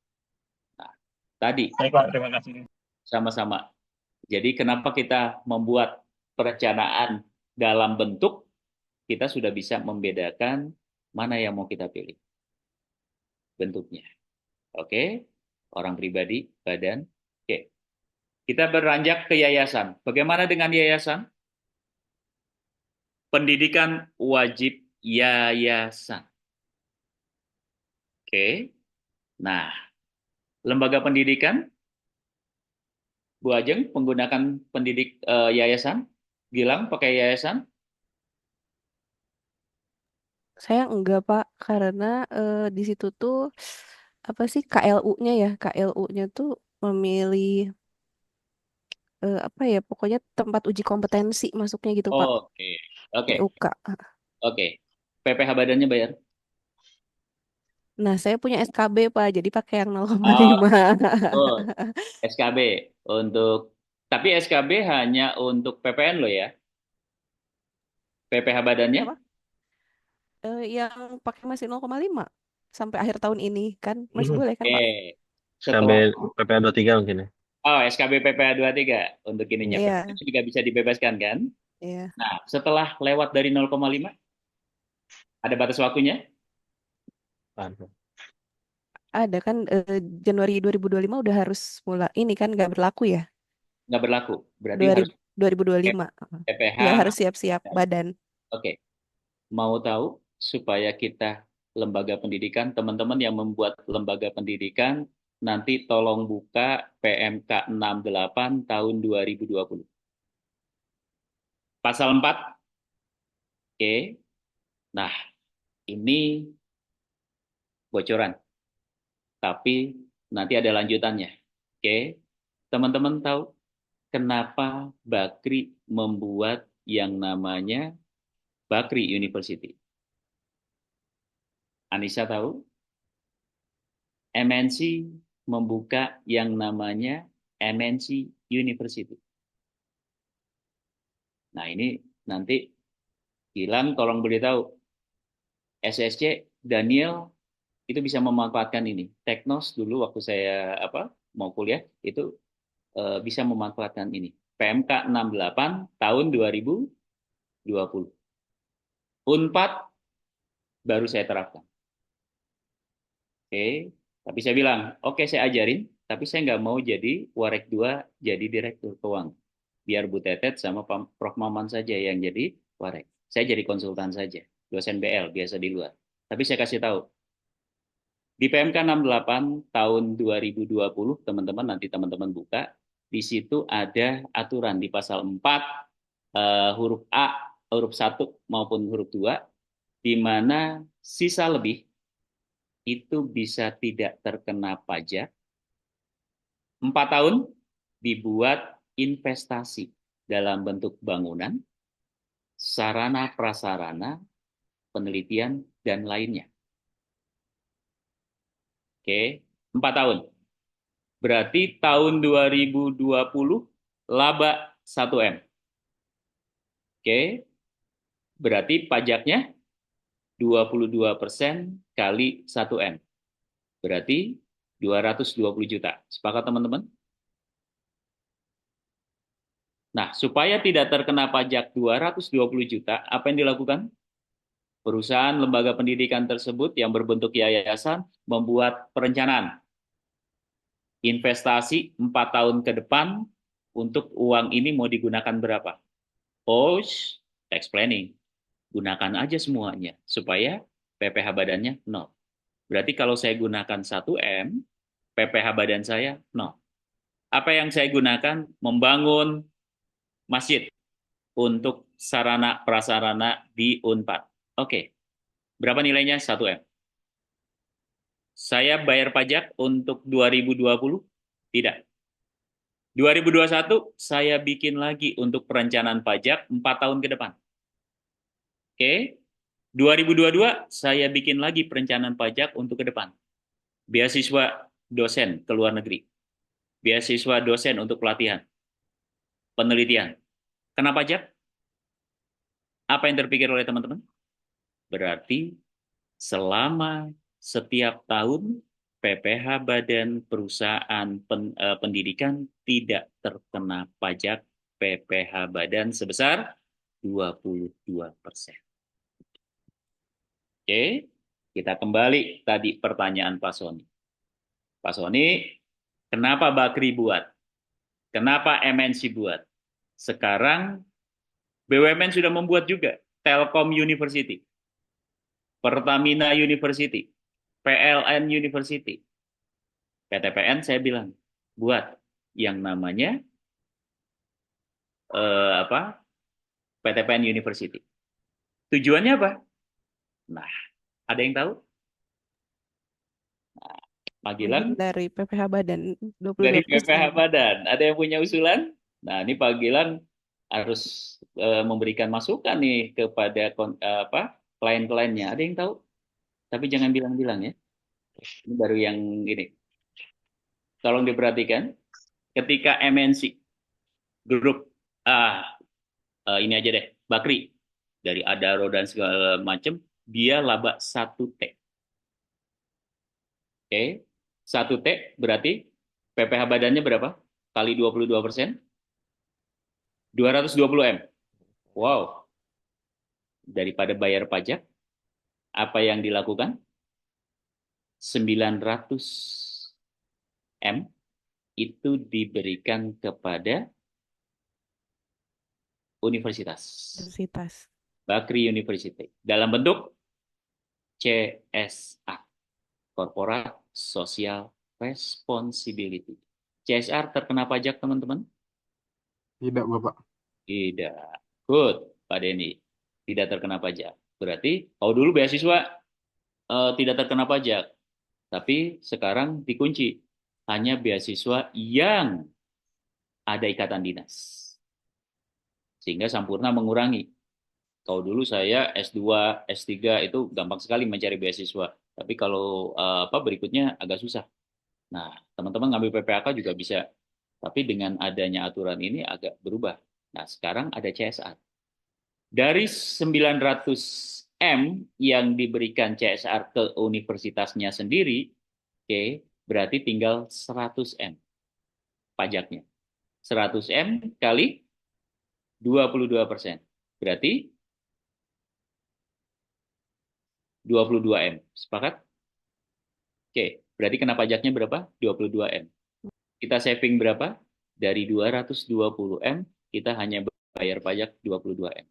Nah, tadi Baik Pak, terima kasih. sama-sama. Jadi kenapa kita membuat perencanaan dalam bentuk, kita sudah bisa membedakan mana yang mau kita pilih bentuknya. Oke, orang pribadi, badan. Oke, kita beranjak ke yayasan. Bagaimana dengan yayasan? Pendidikan wajib yayasan. Oke, nah lembaga pendidikan, Bu Ajeng menggunakan pendidik yayasan, Gilang pakai yayasan, Saya enggak, Pak, karena di situ tuh apa sih KLU-nya ya? KLU-nya tuh memilih apa ya? Pokoknya tempat uji kompetensi masuknya gitu, Pak. oke, oke, PUK. oke. PPh badannya bayar. Nah, saya punya SKB, Pak, jadi pakai yang Oh, 0,5. betul. SKB untuk, tapi SKB hanya untuk PPN loh ya. PPh badannya? Kenapa? Yang pakai masih 0,5 sampai akhir tahun ini kan masih boleh kan, Oke. Pak? SKB Setelah, PPA 23 mungkin ya. oh SKB PPh 23 untuk ininya. Iya. Iya, PPN juga bisa dibebaskan kan? iya. Nah, setelah lewat dari 0,5, ada batas waktunya? Paham. Ada kan Januari 2025 udah harus mulai ini kan nggak berlaku ya? Nggak berlaku. Berarti harus 2025. PPh. Ya harus siap-siap badan. Oke. Mau tahu supaya kita lembaga pendidikan, teman-teman yang membuat lembaga pendidikan, nanti tolong buka PMK 68 tahun 2020. Pasal 4, oke. Nah, ini bocoran, tapi nanti ada lanjutannya. Oke. Teman-teman tahu kenapa Bakri membuat yang namanya Bakri University? Anissa tahu? MNC membuka yang namanya MNC University. Nah, ini nanti Gilang tolong beritahu SSC Daniel itu bisa memanfaatkan ini. Teknos dulu waktu saya mau kuliah itu bisa memanfaatkan ini. PMK 68 tahun 2020. Unpad baru saya terapkan. Oke, tapi saya bilang, oke saya ajarin, tapi saya nggak mau jadi Warek 2 jadi direktur keuangan. Biar Bu Tetet sama Prof. Maman saja yang jadi Warek. Saya jadi konsultan saja, dosen BL biasa di luar. Tapi saya kasih tahu, di PMK 68 tahun 2020, teman-teman nanti teman-teman buka, di situ ada aturan di pasal 4 huruf A, huruf 1 maupun huruf 2, di mana sisa lebih itu bisa tidak terkena pajak. 4 tahun dibuat investasi dalam bentuk bangunan, sarana prasarana, penelitian, dan lainnya. Oke, 4 tahun. Berarti tahun 2020 laba 1M. Oke, Berarti pajaknya 22% kali 1M. Berarti 220 juta. Sepakat teman-teman? Nah, supaya tidak terkena pajak 220 juta, apa yang dilakukan? Perusahaan lembaga pendidikan tersebut yang berbentuk yayasan membuat perencanaan investasi 4 tahun ke depan untuk uang ini mau digunakan berapa. Oh, tax planning. Gunakan aja semuanya supaya PPh badannya 0. Berarti kalau saya gunakan 1M, PPh badan saya 0. Apa yang saya gunakan? Membangun masjid untuk sarana prasarana di Unpad. Oke. Berapa nilainya? 1M. Saya bayar pajak untuk 2020? Tidak. 2021 saya bikin lagi untuk perencanaan pajak 4 tahun ke depan. Oke. 2022 saya bikin lagi perencanaan pajak untuk ke depan. Beasiswa dosen ke luar negeri. Beasiswa dosen untuk pelatihan. Penelitian. Kena pajak? Apa yang terpikir oleh teman-teman? Berarti selama setiap tahun PPh badan perusahaan pendidikan tidak terkena pajak PPh badan sebesar 22%. Oke, kita kembali tadi pertanyaan Pak Soni. Pak Soni, kenapa Bakri buat? Kenapa MNC buat? Sekarang BUMN sudah membuat juga Telkom University, Pertamina University, PLN University. PTPN saya bilang buat yang namanya PTPN University. Tujuannya apa? Nah, ada yang tahu? Nah, Magelang Dari PPh badan dari 22%. PPh badan. Ada yang punya usulan? Nah, ini Pak Gilang harus memberikan masukan nih kepada klien-kliennya. Ada yang tahu? Tapi jangan bilang-bilang ya. Ini baru yang ini. Tolong diperhatikan. Ketika MNC grup ini aja deh, Bakri dari Adaro dan segala macam, dia laba 1T. Oke, 1T berarti PPh badannya berapa? Kali 22%? 220M. Wow. Daripada bayar pajak, apa yang dilakukan? 900M itu diberikan kepada universitas. Bakri University. Dalam bentuk CSR. Corporate Social Responsibility. CSR terkena pajak, teman-teman? Tidak, Bapak. Tidak. Good, Pak Denny. Tidak terkena pajak. Berarti, kalau dulu beasiswa tidak terkena pajak. Tapi sekarang dikunci. Hanya beasiswa yang ada ikatan dinas. Sehingga Sampurna mengurangi. Kalau dulu saya S2, S3 itu gampang sekali mencari beasiswa. Tapi kalau berikutnya agak susah. Nah, teman-teman ngambil PPAK juga bisa. Tapi dengan adanya aturan ini agak berubah. Nah, sekarang ada CSR. Dari 900M yang diberikan CSR ke universitasnya sendiri, oke, berarti tinggal 100M pajaknya. 100M kali 22%. Berarti 22M. Sepakat? Oke, berarti kena pajaknya berapa? 22M. Kita saving berapa? Dari 220M, kita hanya bayar pajak 22M.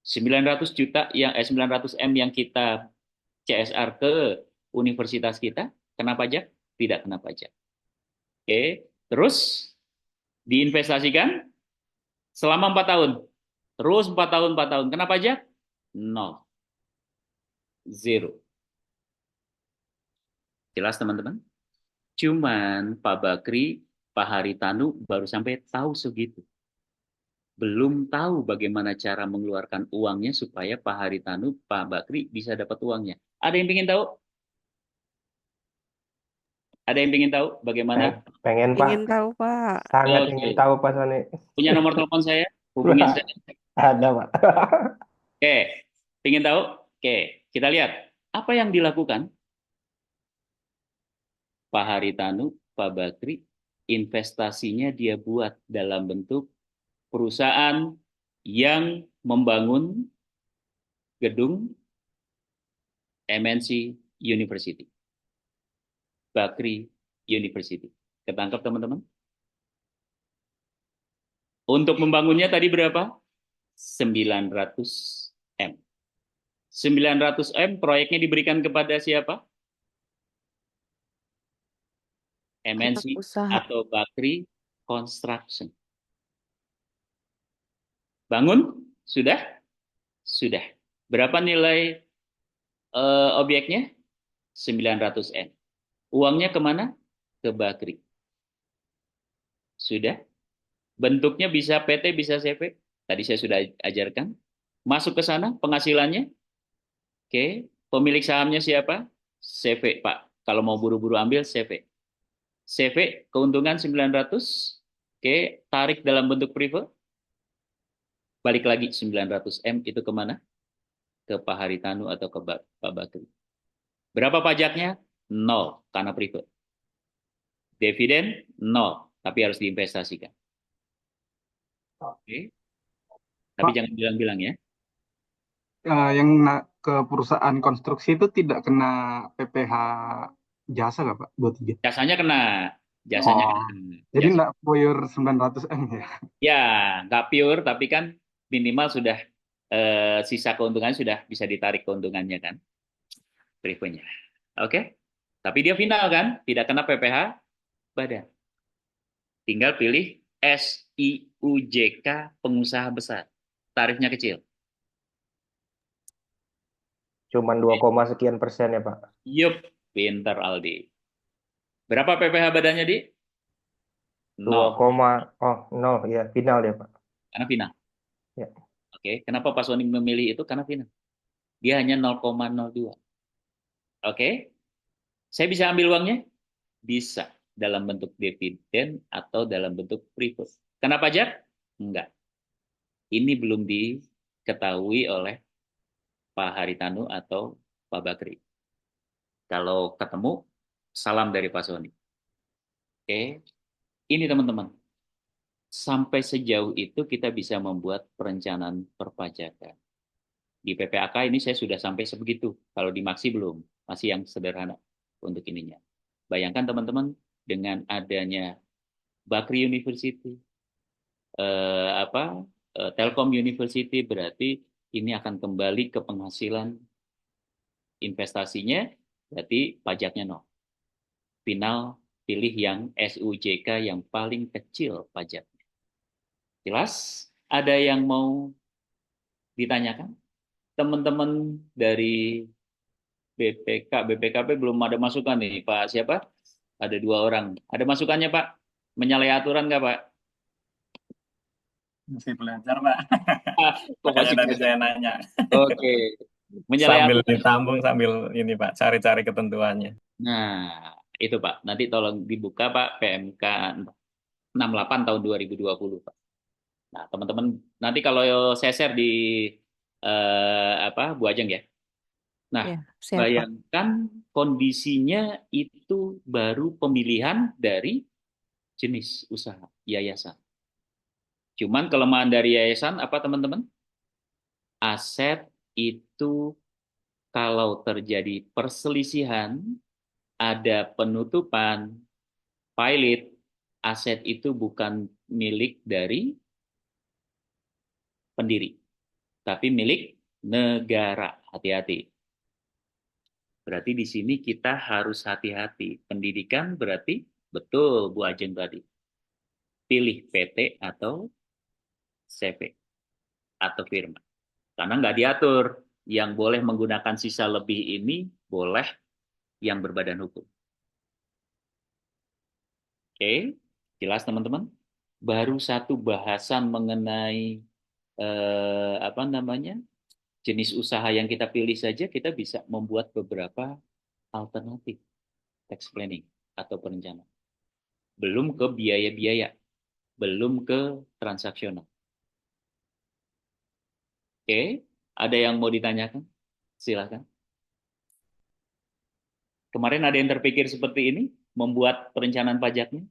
900M yang kita CSR ke universitas kita, kena pajak? Tidak kena pajak. Oke, terus diinvestasikan selama 4 tahun. Terus 4 tahun, kena pajak? 0. 0. Jelas teman-teman? Cuman Pak Bakri, Pak Haritanu baru sampai tahu segitu. Belum tahu bagaimana cara mengeluarkan uangnya supaya Pak Haritanu, Pak Bakri bisa dapat uangnya. Ada yang ingin tahu? Ada yang ingin tahu bagaimana? Pengen, Pak. Ingin tahu, Pak. Sangat Oke. ingin tahu, Pak Soni. Punya nomor telepon saya? Hubungi saya. Ada, Pak. Oke, ingin tahu? Oke, kita lihat apa yang dilakukan Pak Haritanu, Pak Bakri, investasinya dia buat dalam bentuk perusahaan yang membangun gedung MNC University, Bakri University. Ketangkap teman-teman? Untuk membangunnya tadi berapa? 900 M. 900 M proyeknya diberikan kepada siapa? Anak MNC usaha. atau Bakri Construction. Bangun? Sudah? Sudah. Berapa nilai objeknya? 900 M. Uangnya kemana? Ke Bakri. Sudah? Bentuknya bisa PT, bisa CV. Tadi saya sudah ajarkan. Masuk ke sana, penghasilannya. Oke. Pemilik sahamnya siapa? CV, Pak. Kalau mau buru-buru ambil CV. CV, keuntungan 900. Oke, tarik dalam bentuk privat. Balik lagi 900 M itu kemana? Ke Pak Haritanu atau ke Pak Bakri. Berapa pajaknya? 0, karena privat. Dividen? 0, tapi harus diinvestasikan. Oke. Tapi Pak, jangan bilang-bilang ya. yang ke perusahaan konstruksi itu tidak kena PPh jasa nggak Pak? 23. Jasanya kena. Jasanya Oh, kena. jadi Jas- nggak pure 900 M ya? Ya, nggak pure, tapi kan minimal sudah sisa keuntungannya sudah bisa ditarik keuntungannya kan, revenue-nya. Oke? Tapi dia final kan, tidak kena PPh badan. Tinggal pilih SIUJK pengusaha besar. Tarifnya kecil. Cuman 2, sekian % ya, Pak. Yup, pinter Aldi. Berapa PPh badannya, Di? 2, 0, oh 0 ya, final ya, Pak. karena final. Ya. Oke, kenapa Pak Sony memilih itu? Karena final. Dia hanya 0,02. Oke, saya bisa ambil uangnya? Bisa. Dalam bentuk dividen atau dalam bentuk preferred. Kena pajak? Enggak. Ini belum diketahui oleh Pak Haritanu atau Pak Bakri. Kalau ketemu, salam dari Pak Sony. Oke, ini teman-teman. Sampai sejauh itu kita bisa membuat perencanaan perpajakan. Di PPAK ini saya sudah sampai sebegitu. Kalau di Maksi belum, masih yang sederhana untuk ininya. Bayangkan teman-teman dengan adanya Bakri University, Telkom University, berarti ini akan kembali ke penghasilan investasinya, berarti pajaknya nol. Final pilih yang SUJK yang paling kecil pajaknya. Jelas? Ada yang mau ditanyakan? Teman-teman dari BPKP belum ada masukan nih, Pak siapa? Ada 2 orang. Ada masukannya, Pak? Menyalahi aturan nggak, Pak? Masih belajar, Pak. Kok Makanya masih tadi belajar? saya nanya. Oke. Menyalahi Sambil aturan. ditambung, sambil ini Pak, cari-cari ketentuannya. Nah, itu Pak. Nanti tolong dibuka Pak PMK 68 tahun 2020 Pak. Nah, teman-teman nanti kalau saya share di Bu Ajeng ya. Nah, Ya, siapa? bayangkan kondisinya itu baru pemilihan dari jenis usaha yayasan. Cuman kelemahan dari yayasan apa teman-teman? Aset itu kalau terjadi perselisihan, ada penutupan, pilot, aset itu bukan milik dari pendiri, tapi milik negara. Hati-hati. Berarti di sini kita harus hati-hati. Pendidikan berarti betul Bu Ajeng tadi. Pilih PT atau CV atau firma. Karena nggak diatur. Yang boleh menggunakan sisa lebih ini boleh yang berbadan hukum. Oke, jelas teman-teman? Baru satu bahasan mengenai jenis usaha yang kita pilih saja kita bisa membuat beberapa alternatif tax planning atau perencanaan. Belum ke biaya-biaya, belum ke transaksional. Oke, Ada yang mau ditanyakan? Silakan. Kemarin ada yang terpikir seperti ini, membuat perencanaan pajaknya?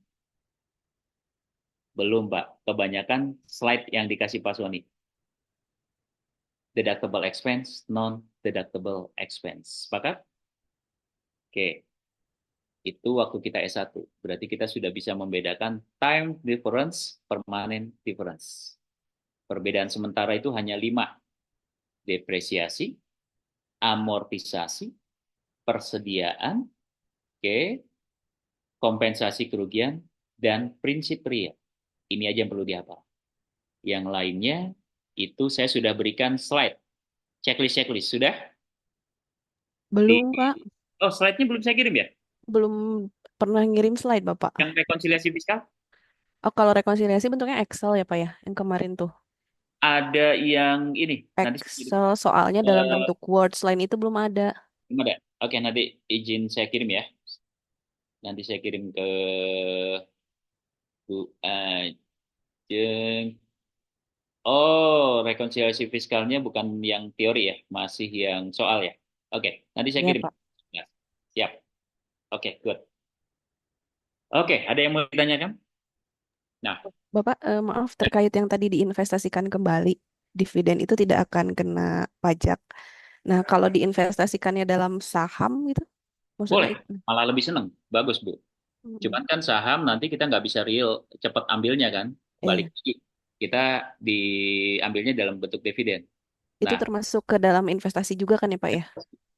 Belum, Pak. Kebanyakan slide yang dikasih Pak Sony. Deductible expense, non-deductible expense. Sepakat? Oke. Itu waktu kita S1. Berarti kita sudah bisa membedakan time difference, permanent difference. Perbedaan sementara itu hanya 5. Depresiasi, amortisasi, persediaan, kompensasi kerugian, dan prinsip real. Ini aja yang perlu dihafal. Yang lainnya itu saya sudah berikan slide. Checklist. Sudah? Belum, Pak. Oh, slide-nya belum saya kirim ya? Belum pernah ngirim slide, Bapak. Yang rekonsiliasi fiskal? Oh, kalau rekonsiliasi bentuknya Excel ya, Pak ya? Yang kemarin tuh. Ada yang ini. Nanti saya kirim. Excel soalnya dalam Eh, bentuk Word. Selain itu belum ada. belum ada. Oke, nanti izin saya kirim ya. Nanti saya kirim ke Bu Ajeng. Oh, rekonsiliasi fiskalnya bukan yang teori ya, masih yang soal ya. Oke, nanti saya Ya, kirim. Pak. Ya, siap. Oke, good. Oke, ada yang mau ditanyakan? Nah, Bapak, maaf terkait yang tadi diinvestasikan kembali. Dividen itu tidak akan kena pajak. Nah, kalau diinvestasikannya dalam saham gitu, maksudnya boleh. Malah lebih seneng. Bagus, Bu. Mm-mm. Cuman kan saham nanti kita nggak bisa real cepat ambilnya kan. Iya, Balik lagi. Kita diambilnya dalam bentuk dividen. itu Nah, termasuk ke dalam investasi juga kan ya, Pak ya?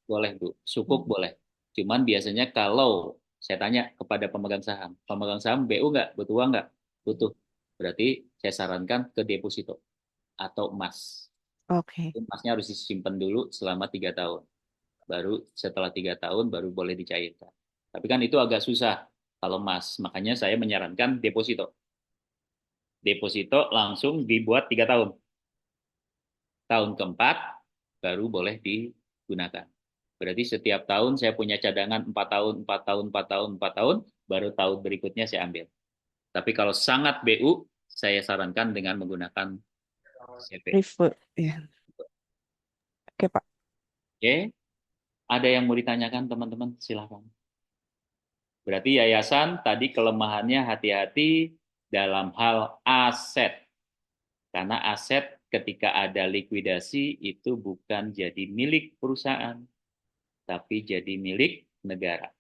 boleh, Bu. Sukuk Hmm. boleh. Cuman biasanya kalau saya tanya kepada pemegang saham BU nggak? Butuh uang nggak? Butuh. Berarti saya sarankan ke deposito atau emas. Oke. Emasnya harus disimpan dulu selama 3 tahun. Baru setelah 3 tahun baru boleh dicairkan. Tapi kan itu agak susah kalau emas. Makanya saya menyarankan deposito. Deposito langsung dibuat 3 tahun. Tahun keempat baru boleh digunakan. Berarti setiap tahun saya punya cadangan 4 tahun, 4 tahun, 4 tahun, 4 tahun, baru tahun berikutnya saya ambil. Tapi kalau sangat BU, saya sarankan dengan menggunakan CP. Prefer. Ya. Oke, Pak. Oke, ada yang mau ditanyakan teman-teman? Silakan. Berarti yayasan tadi kelemahannya hati-hati dalam hal aset. Karena aset ketika ada likuidasi itu bukan jadi milik perusahaan, tapi jadi milik negara.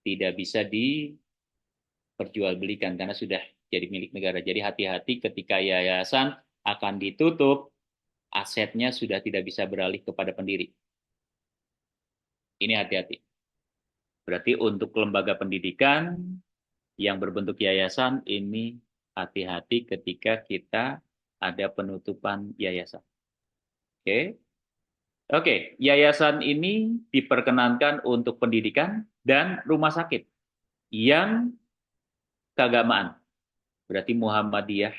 Tidak bisa diperjualbelikan karena sudah jadi milik negara. Jadi hati-hati ketika yayasan akan ditutup, asetnya sudah tidak bisa beralih kepada pendiri. Ini hati-hati. Berarti untuk lembaga pendidikan yang berbentuk yayasan ini hati-hati ketika kita ada penutupan yayasan. Oke. Oke, yayasan ini diperkenankan untuk pendidikan dan rumah sakit yang keagamaan. Berarti Muhammadiyah,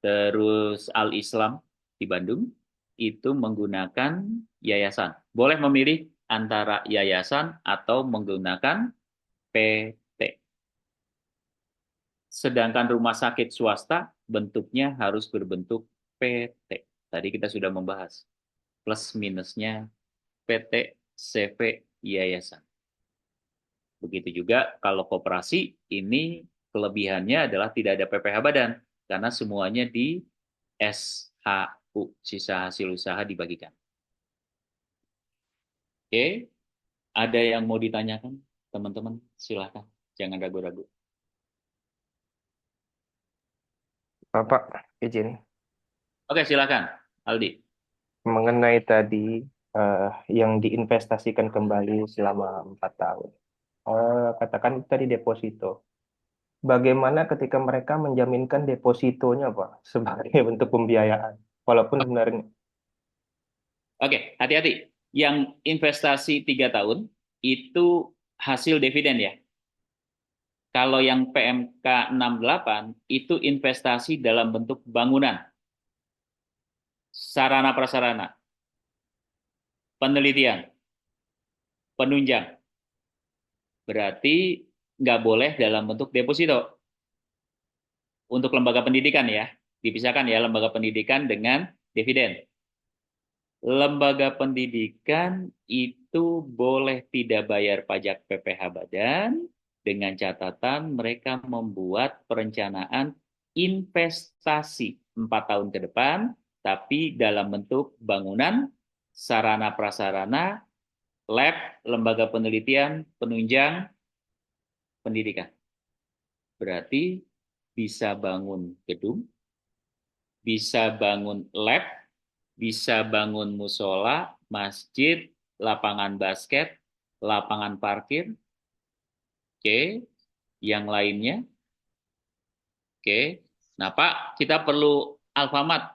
terus Al-Islam di Bandung, itu menggunakan yayasan. Boleh memilih antara yayasan atau menggunakan PT. Sedangkan rumah sakit swasta bentuknya harus berbentuk PT. Tadi kita sudah membahas plus minusnya PT, CV, yayasan. Begitu juga kalau koperasi, ini kelebihannya adalah tidak ada PPh badan, karena semuanya di SHU, sisa hasil usaha dibagikan. Oke, ada yang mau ditanyakan? Teman-teman, silakan. Jangan ragu-ragu. Bapak, izin. Oke, silakan. Aldi. Mengenai tadi yang diinvestasikan kembali selama 4 tahun. Katakan tadi deposito. Bagaimana ketika mereka menjaminkan depositonya, Pak, sebagai bentuk pembiayaan? Walaupun sebenarnya, Oke, hati-hati. Yang investasi 3 tahun itu hasil dividen ya. Kalau yang PMK 68 itu investasi dalam bentuk bangunan, sarana prasarana, penelitian, penunjang. Berarti nggak boleh dalam bentuk deposito. Untuk lembaga pendidikan ya, dipisahkan ya lembaga pendidikan dengan dividen. lembaga pendidikan itu boleh tidak bayar pajak PPh badan dengan catatan mereka membuat perencanaan investasi 4 tahun ke depan, tapi dalam bentuk bangunan, sarana prasarana, lab, lembaga penelitian, penunjang, pendidikan. Berarti bisa bangun gedung, bisa bangun lab, bisa bangun musola, masjid, lapangan basket, lapangan parkir, oke, yang lainnya, oke. Nah, Pak, kita perlu Alfamart.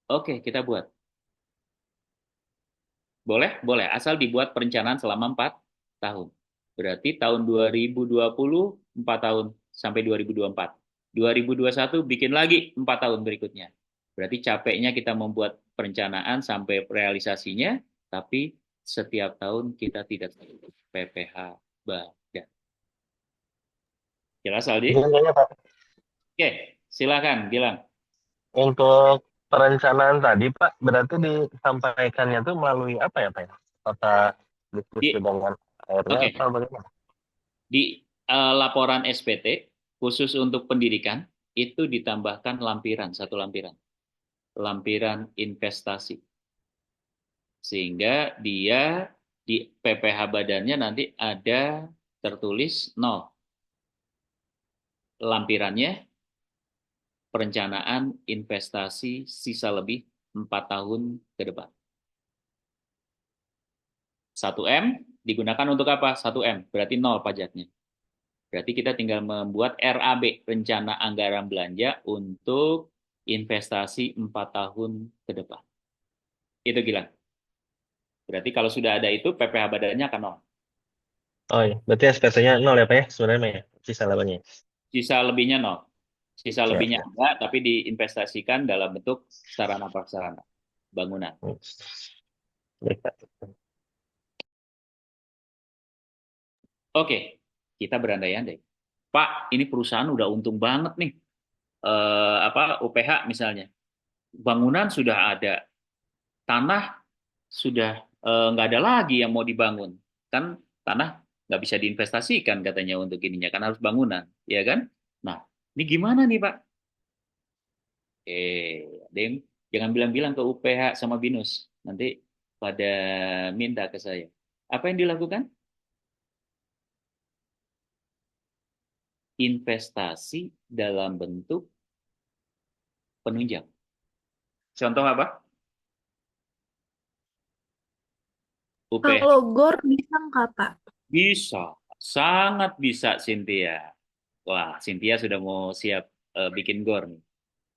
Oke, kita buat. Boleh? Boleh, asal dibuat perencanaan selama 4 tahun. Berarti tahun 2020, 4 tahun, sampai 2024. 2021 bikin lagi 4 tahun berikutnya. Berarti capeknya kita membuat perencanaan sampai realisasinya, tapi setiap tahun kita tidak PPh badan. Jelas, Aldi? Izin tanya, Pak. Oke, silakan, bilang. Untuk perencanaan tadi, Pak, berarti disampaikannya tuh melalui apa ya, Pak? Apakah diskusi dengan ARW Oke, atau bagaimana? di laporan SPT khusus untuk pendidikan itu ditambahkan lampiran, satu lampiran. Lampiran investasi. Sehingga dia di PPh badannya nanti ada tertulis 0. Lampirannya perencanaan investasi sisa lebih 4 tahun ke depan. 1M digunakan untuk apa? 1M, berarti 0 pajaknya. Berarti kita tinggal membuat RAB, rencana anggaran belanja untuk investasi 4 tahun ke depan. Itu Gilang. Berarti kalau sudah ada itu, PPh badannya akan 0. Oh iya, berarti SPT-nya 0 ya, Pak ya? Sebenarnya, Pak ya? Sisa labanya. Sisa lebihnya 0. Sisa Siap, lebihnya siap. ada, tapi diinvestasikan dalam bentuk sarana prasarana bangunan. Baik, Pak. Oke, kita berandai-andai. Pak, ini perusahaan udah untung banget nih. UPH misalnya. Bangunan sudah ada, tanah sudah nggak ada lagi yang mau dibangun. Kan tanah nggak bisa diinvestasikan katanya untuk ininya, kan harus bangunan, ya kan? Nah, ini gimana nih Pak? Dem, jangan bilang-bilang ke UPH sama BINUS. Nanti pada minta ke saya. Apa yang dilakukan? Investasi dalam bentuk penunjang. Contoh apa? UPH. Kalau GOR bisa nggak, Pak? Bisa, sangat bisa Cynthia. Wah, Cynthia sudah mau siap bikin GOR nih.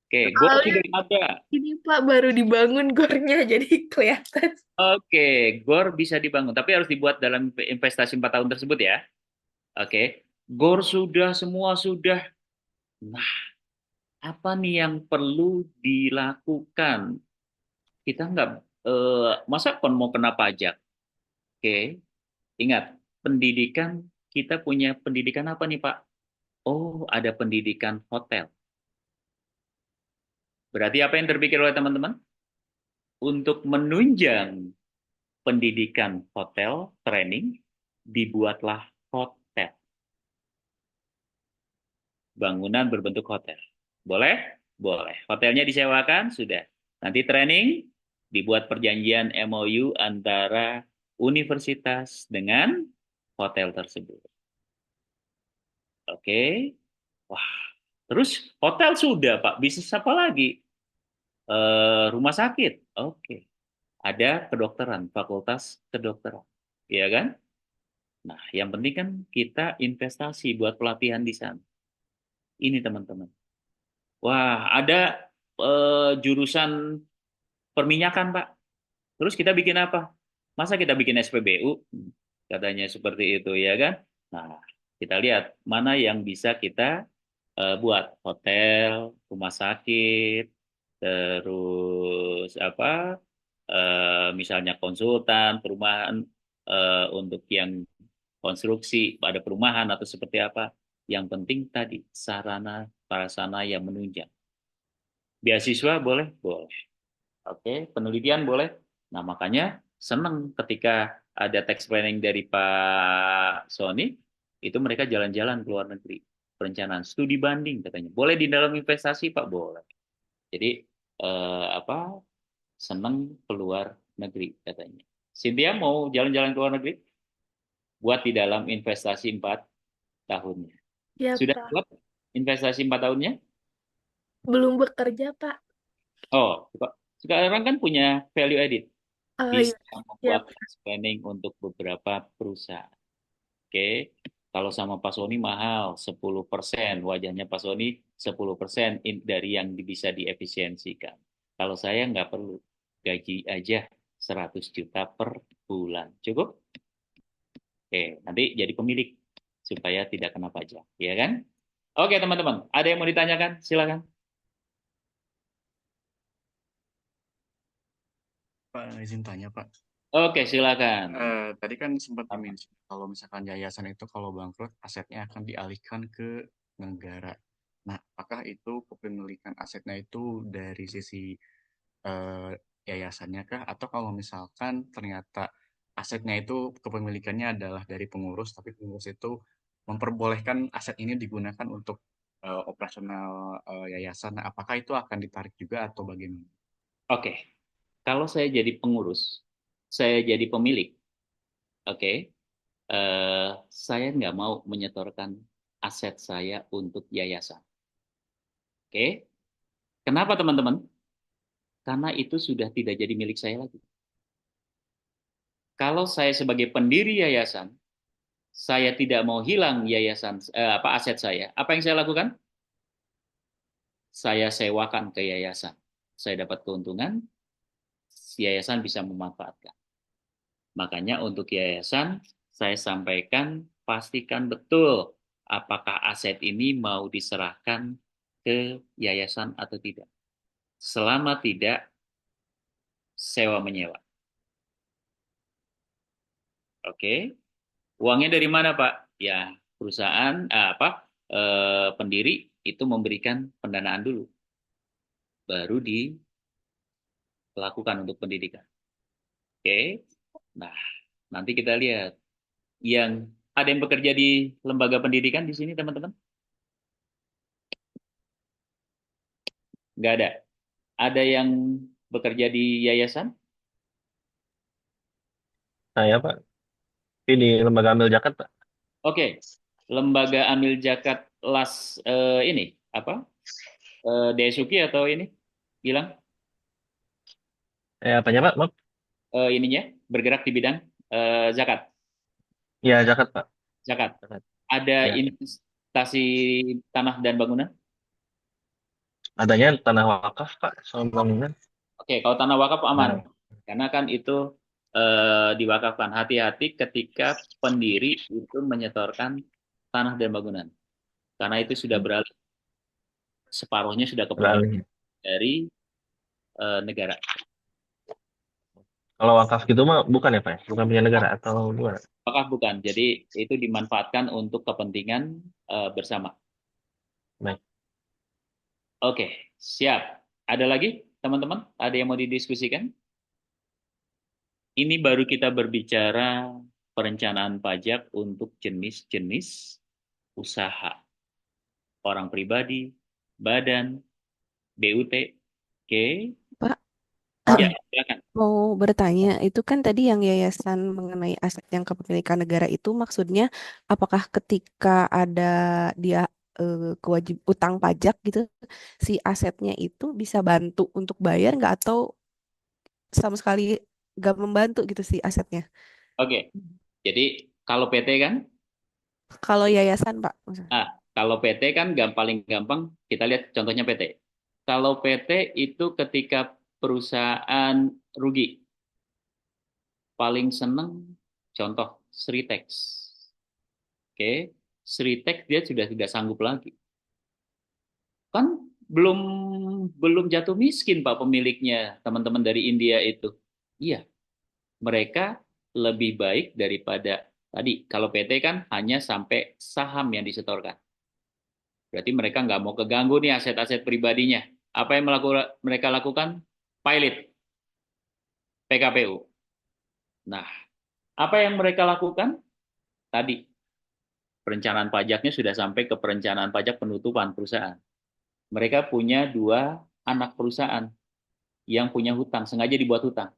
Oke, GOR Soalnya sudah ada. ini Pak baru dibangun GOR-nya jadi kelihatan. Oke, GOR bisa dibangun, tapi harus dibuat dalam investasi 4 tahun tersebut ya. Oke, GOR sudah, semua sudah. Nah, apa nih yang perlu dilakukan? Kita nggak, masa kon mau kena pajak? Oke, ingat, pendidikan, kita punya pendidikan apa nih Pak? Oh, ada pendidikan hotel. Berarti apa yang terpikir oleh teman-teman? Untuk menunjang pendidikan hotel, training, dibuatlah hotel. Bangunan berbentuk hotel. Boleh? Boleh. Hotelnya disewakan? Sudah. Nanti training, dibuat perjanjian MOU antara universitas dengan hotel tersebut. Oke. Wah, terus hotel sudah, Pak. Bisnis apa lagi? Rumah sakit. Oke. Ada kedokteran, fakultas kedokteran. Iya kan? Nah, yang penting kan kita investasi buat pelatihan di sana. Ini teman-teman. Wah, ada jurusan perminyakan, Pak. Terus kita bikin apa? Masa kita bikin SPBU? Katanya seperti itu, ya kan? Nah, kita lihat mana yang bisa kita buat hotel, rumah sakit, terus apa? Misalnya konsultan, perumahan untuk yang konstruksi pada perumahan atau seperti apa. Yang penting tadi sarana prasarana yang menunjang. Beasiswa boleh? Boleh. Oke, penelitian boleh. Nah, makanya senang ketika ada tax planning dari Pak Sony, itu mereka jalan-jalan ke luar negeri. Perencanaan studi banding katanya. Boleh di dalam investasi, Pak? Boleh. Jadi, apa, senang keluar negeri katanya. Cynthia mau jalan-jalan ke luar negeri? Buat di dalam investasi 4 tahunnya. Ya, Sudah Pak. buat investasi 4 tahunnya? Belum bekerja, Pak. Oh, sekarang kan punya value added. Oh iya, Bisa ya, membuat tax planning untuk beberapa perusahaan. Oke, kalau sama Pak Sony mahal 10%, wajahnya Pak Sony 10% dari yang bisa diefisiensikan. Kalau saya nggak perlu, gaji aja 100 juta per bulan. Cukup? Oke, nanti jadi pemilik supaya tidak kena pajak, ya kan? Oke, teman-teman, ada yang mau ditanyakan? Silakan. Pak, izin tanya, Pak. Oke, silakan. Tadi kan sempat dimention kalau misalkan yayasan itu kalau bangkrut asetnya akan dialihkan ke negara. Nah, apakah itu kepemilikan asetnya itu dari sisi eh, yayasannya kah? Atau kalau misalkan ternyata asetnya itu kepemilikannya adalah dari pengurus, tapi pengurus itu memperbolehkan aset ini digunakan untuk operasional yayasan, nah, apakah itu akan ditarik juga atau bagaimana? Oke, kalau saya jadi pengurus, saya jadi pemilik, oke, saya nggak mau menyetorkan aset saya untuk yayasan. Oke, kenapa teman-teman? Karena itu sudah tidak jadi milik saya lagi. Kalau saya sebagai pendiri yayasan, saya tidak mau hilang yayasan aset saya. Apa yang saya lakukan? Saya sewakan ke yayasan. Saya dapat keuntungan, yayasan bisa memanfaatkan. Makanya untuk yayasan, saya sampaikan, pastikan betul apakah aset ini mau diserahkan ke yayasan atau tidak. Selama tidak sewa-menyewa. Oke. Uangnya dari mana, Pak? Ya, perusahaan, pendiri itu memberikan pendanaan dulu. Baru dilakukan untuk pendidikan. Oke. Nah, nanti kita lihat. Ada yang bekerja di lembaga pendidikan di sini, teman-teman? Nggak ada. Ada yang bekerja di yayasan? Saya Pak, ini di lembaga ambil zakat Pak. Oke. Lembaga amil zakat ini apa? Desuki atau ini? Bilang Apanya Pak? Maaf. ininya bergerak di bidang zakat. Ya zakat Pak. Zakat. Zakat. Ada Ya. investasi tanah dan bangunan? Adanya tanah wakaf Pak, soal bangunan. Oke, kalau tanah wakaf aman. Nah, Karena kan itu diwakafkan. Hati-hati ketika pendiri itu menyetorkan tanah dan bangunan. Karena itu sudah beralih. Separuhnya sudah kepemilikan beralih. dari negara. Kalau wakaf gitu mah bukan ya Pak? Bukan punya negara atau gimana? Wakaf bukan. Jadi itu dimanfaatkan untuk kepentingan bersama. Baik. Oke, siap. Ada lagi teman-teman? Ada yang mau didiskusikan? Ini baru kita berbicara perencanaan pajak untuk jenis-jenis usaha. Orang pribadi, badan, BUT. Oke. Pak, Ya, silakan. mau bertanya, itu kan tadi yang yayasan mengenai aset yang kepemilikan negara itu maksudnya apakah ketika ada dia kewajib utang pajak gitu, si asetnya itu bisa bantu untuk bayar nggak atau sama sekali nggak membantu gitu si asetnya? Oke. Jadi kalau PT kan, Kalau yayasan, Pak, maksudnya. kalau PT kan paling gampang kita lihat contohnya PT. Kalau PT itu ketika perusahaan rugi, paling seneng contoh Sritex. Oke, Sritex dia sudah tidak sanggup lagi. Kan belum jatuh miskin Pak pemiliknya, teman-teman dari India itu. Iya, mereka lebih baik daripada tadi. Kalau PT kan hanya sampai saham yang disetorkan. Berarti mereka nggak mau keganggu nih aset-aset pribadinya. Apa yang mereka lakukan? Pilot. PKPU. Nah, apa yang mereka lakukan? Tadi, perencanaan pajaknya sudah sampai ke perencanaan pajak penutupan perusahaan. Mereka punya 2 anak perusahaan yang punya hutang, sengaja dibuat hutang.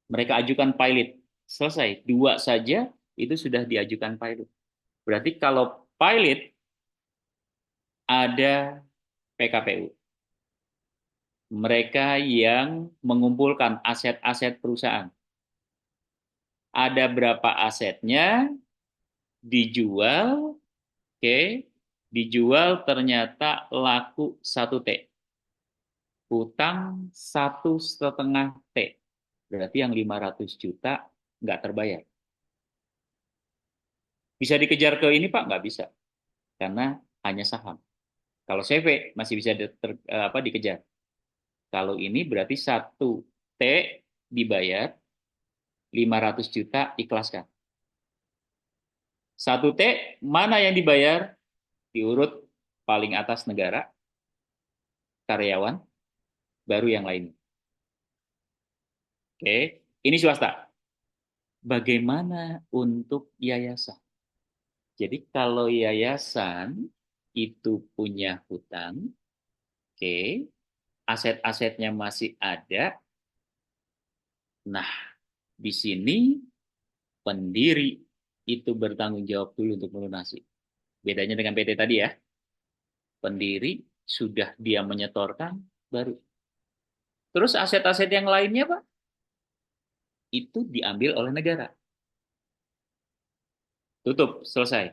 Mereka ajukan pilot, selesai. 2 saja itu sudah diajukan pilot. Berarti kalau pilot ada PKPU. Mereka yang mengumpulkan aset-aset perusahaan. Ada berapa asetnya, dijual, oke, dijual ternyata laku 1 T. Hutang 1,5 T. Berarti yang 500 juta nggak terbayar. Bisa dikejar ke ini Pak? Nggak bisa. Karena hanya saham. Kalau CV masih bisa dikejar. Kalau ini berarti 1 T dibayar, 500 juta ikhlaskan. 1 T, mana yang dibayar? Diurut paling atas negara, karyawan, baru yang lain. Oke, ini swasta. Bagaimana untuk yayasan? Jadi kalau yayasan itu punya hutang, oke, aset-asetnya masih ada. Nah, di sini pendiri itu bertanggung jawab dulu untuk melunasi. Bedanya dengan PT tadi ya. Pendiri sudah dia menyetorkan, baru. Terus aset-aset yang lainnya, Pak, itu diambil oleh negara. Tutup, selesai.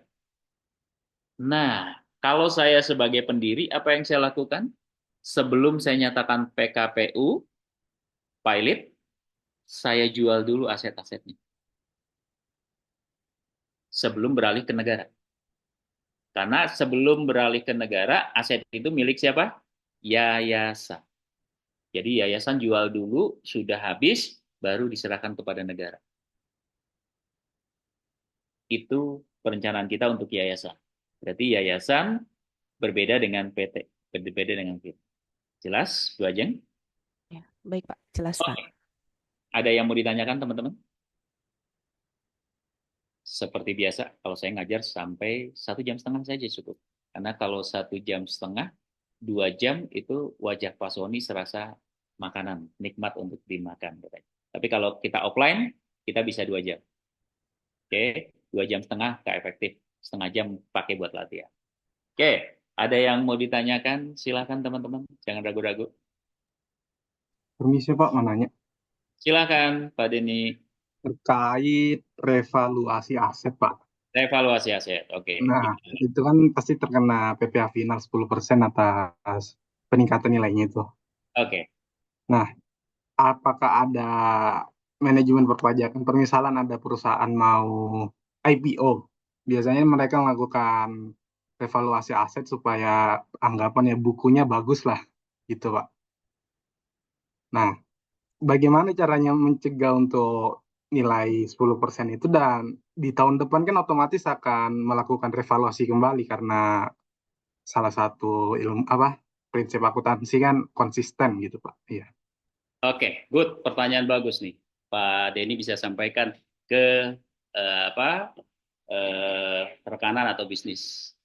Nah, kalau saya sebagai pendiri, apa yang saya lakukan? Sebelum saya nyatakan PKPU, pilot, saya jual dulu aset-asetnya. Sebelum beralih ke negara. Karena sebelum beralih ke negara, aset itu milik siapa? Yayasan. Jadi yayasan jual dulu, sudah habis, baru diserahkan kepada negara. Itu perencanaan kita untuk yayasan. Berarti yayasan berbeda dengan PT. Berbeda dengan PT. Jelas, Bu Ajeng? Ya, baik Pak, jelas Pak. Ada yang mau ditanyakan teman-teman? Seperti biasa, kalau saya ngajar sampai 1,5 jam saja cukup. Karena kalau 1,5 jam, 2 jam itu wajah Pak Sony serasa makanan, nikmat untuk dimakan. Tapi kalau kita offline, kita bisa 2 jam. Oke, 2,5 jam nggak efektif. 1/2 jam pakai buat latihan. Oke, ada yang mau ditanyakan? Silakan teman-teman, jangan ragu-ragu. Permisi Pak, mau nanya Silakan Pak Denny. terkait revaluasi aset Pak. Revaluasi aset, oke. Nah, itu kan pasti terkena PPh final 10% atas peningkatan nilainya itu. Oke. Nah, apakah ada manajemen perpajakan, permisalan ada perusahaan mau IPO, biasanya mereka melakukan revaluasi aset supaya anggapan ya bukunya bagus lah, gitu Pak. Nah, bagaimana caranya mencegah untuk nilai 10% itu, dan di tahun depan kan otomatis akan melakukan revaluasi kembali karena salah satu prinsip akuntansi kan konsisten gitu Pak. Iya. Oke, good. Pertanyaan bagus nih. Pak Denny bisa sampaikan ke rekanan atau bisnis.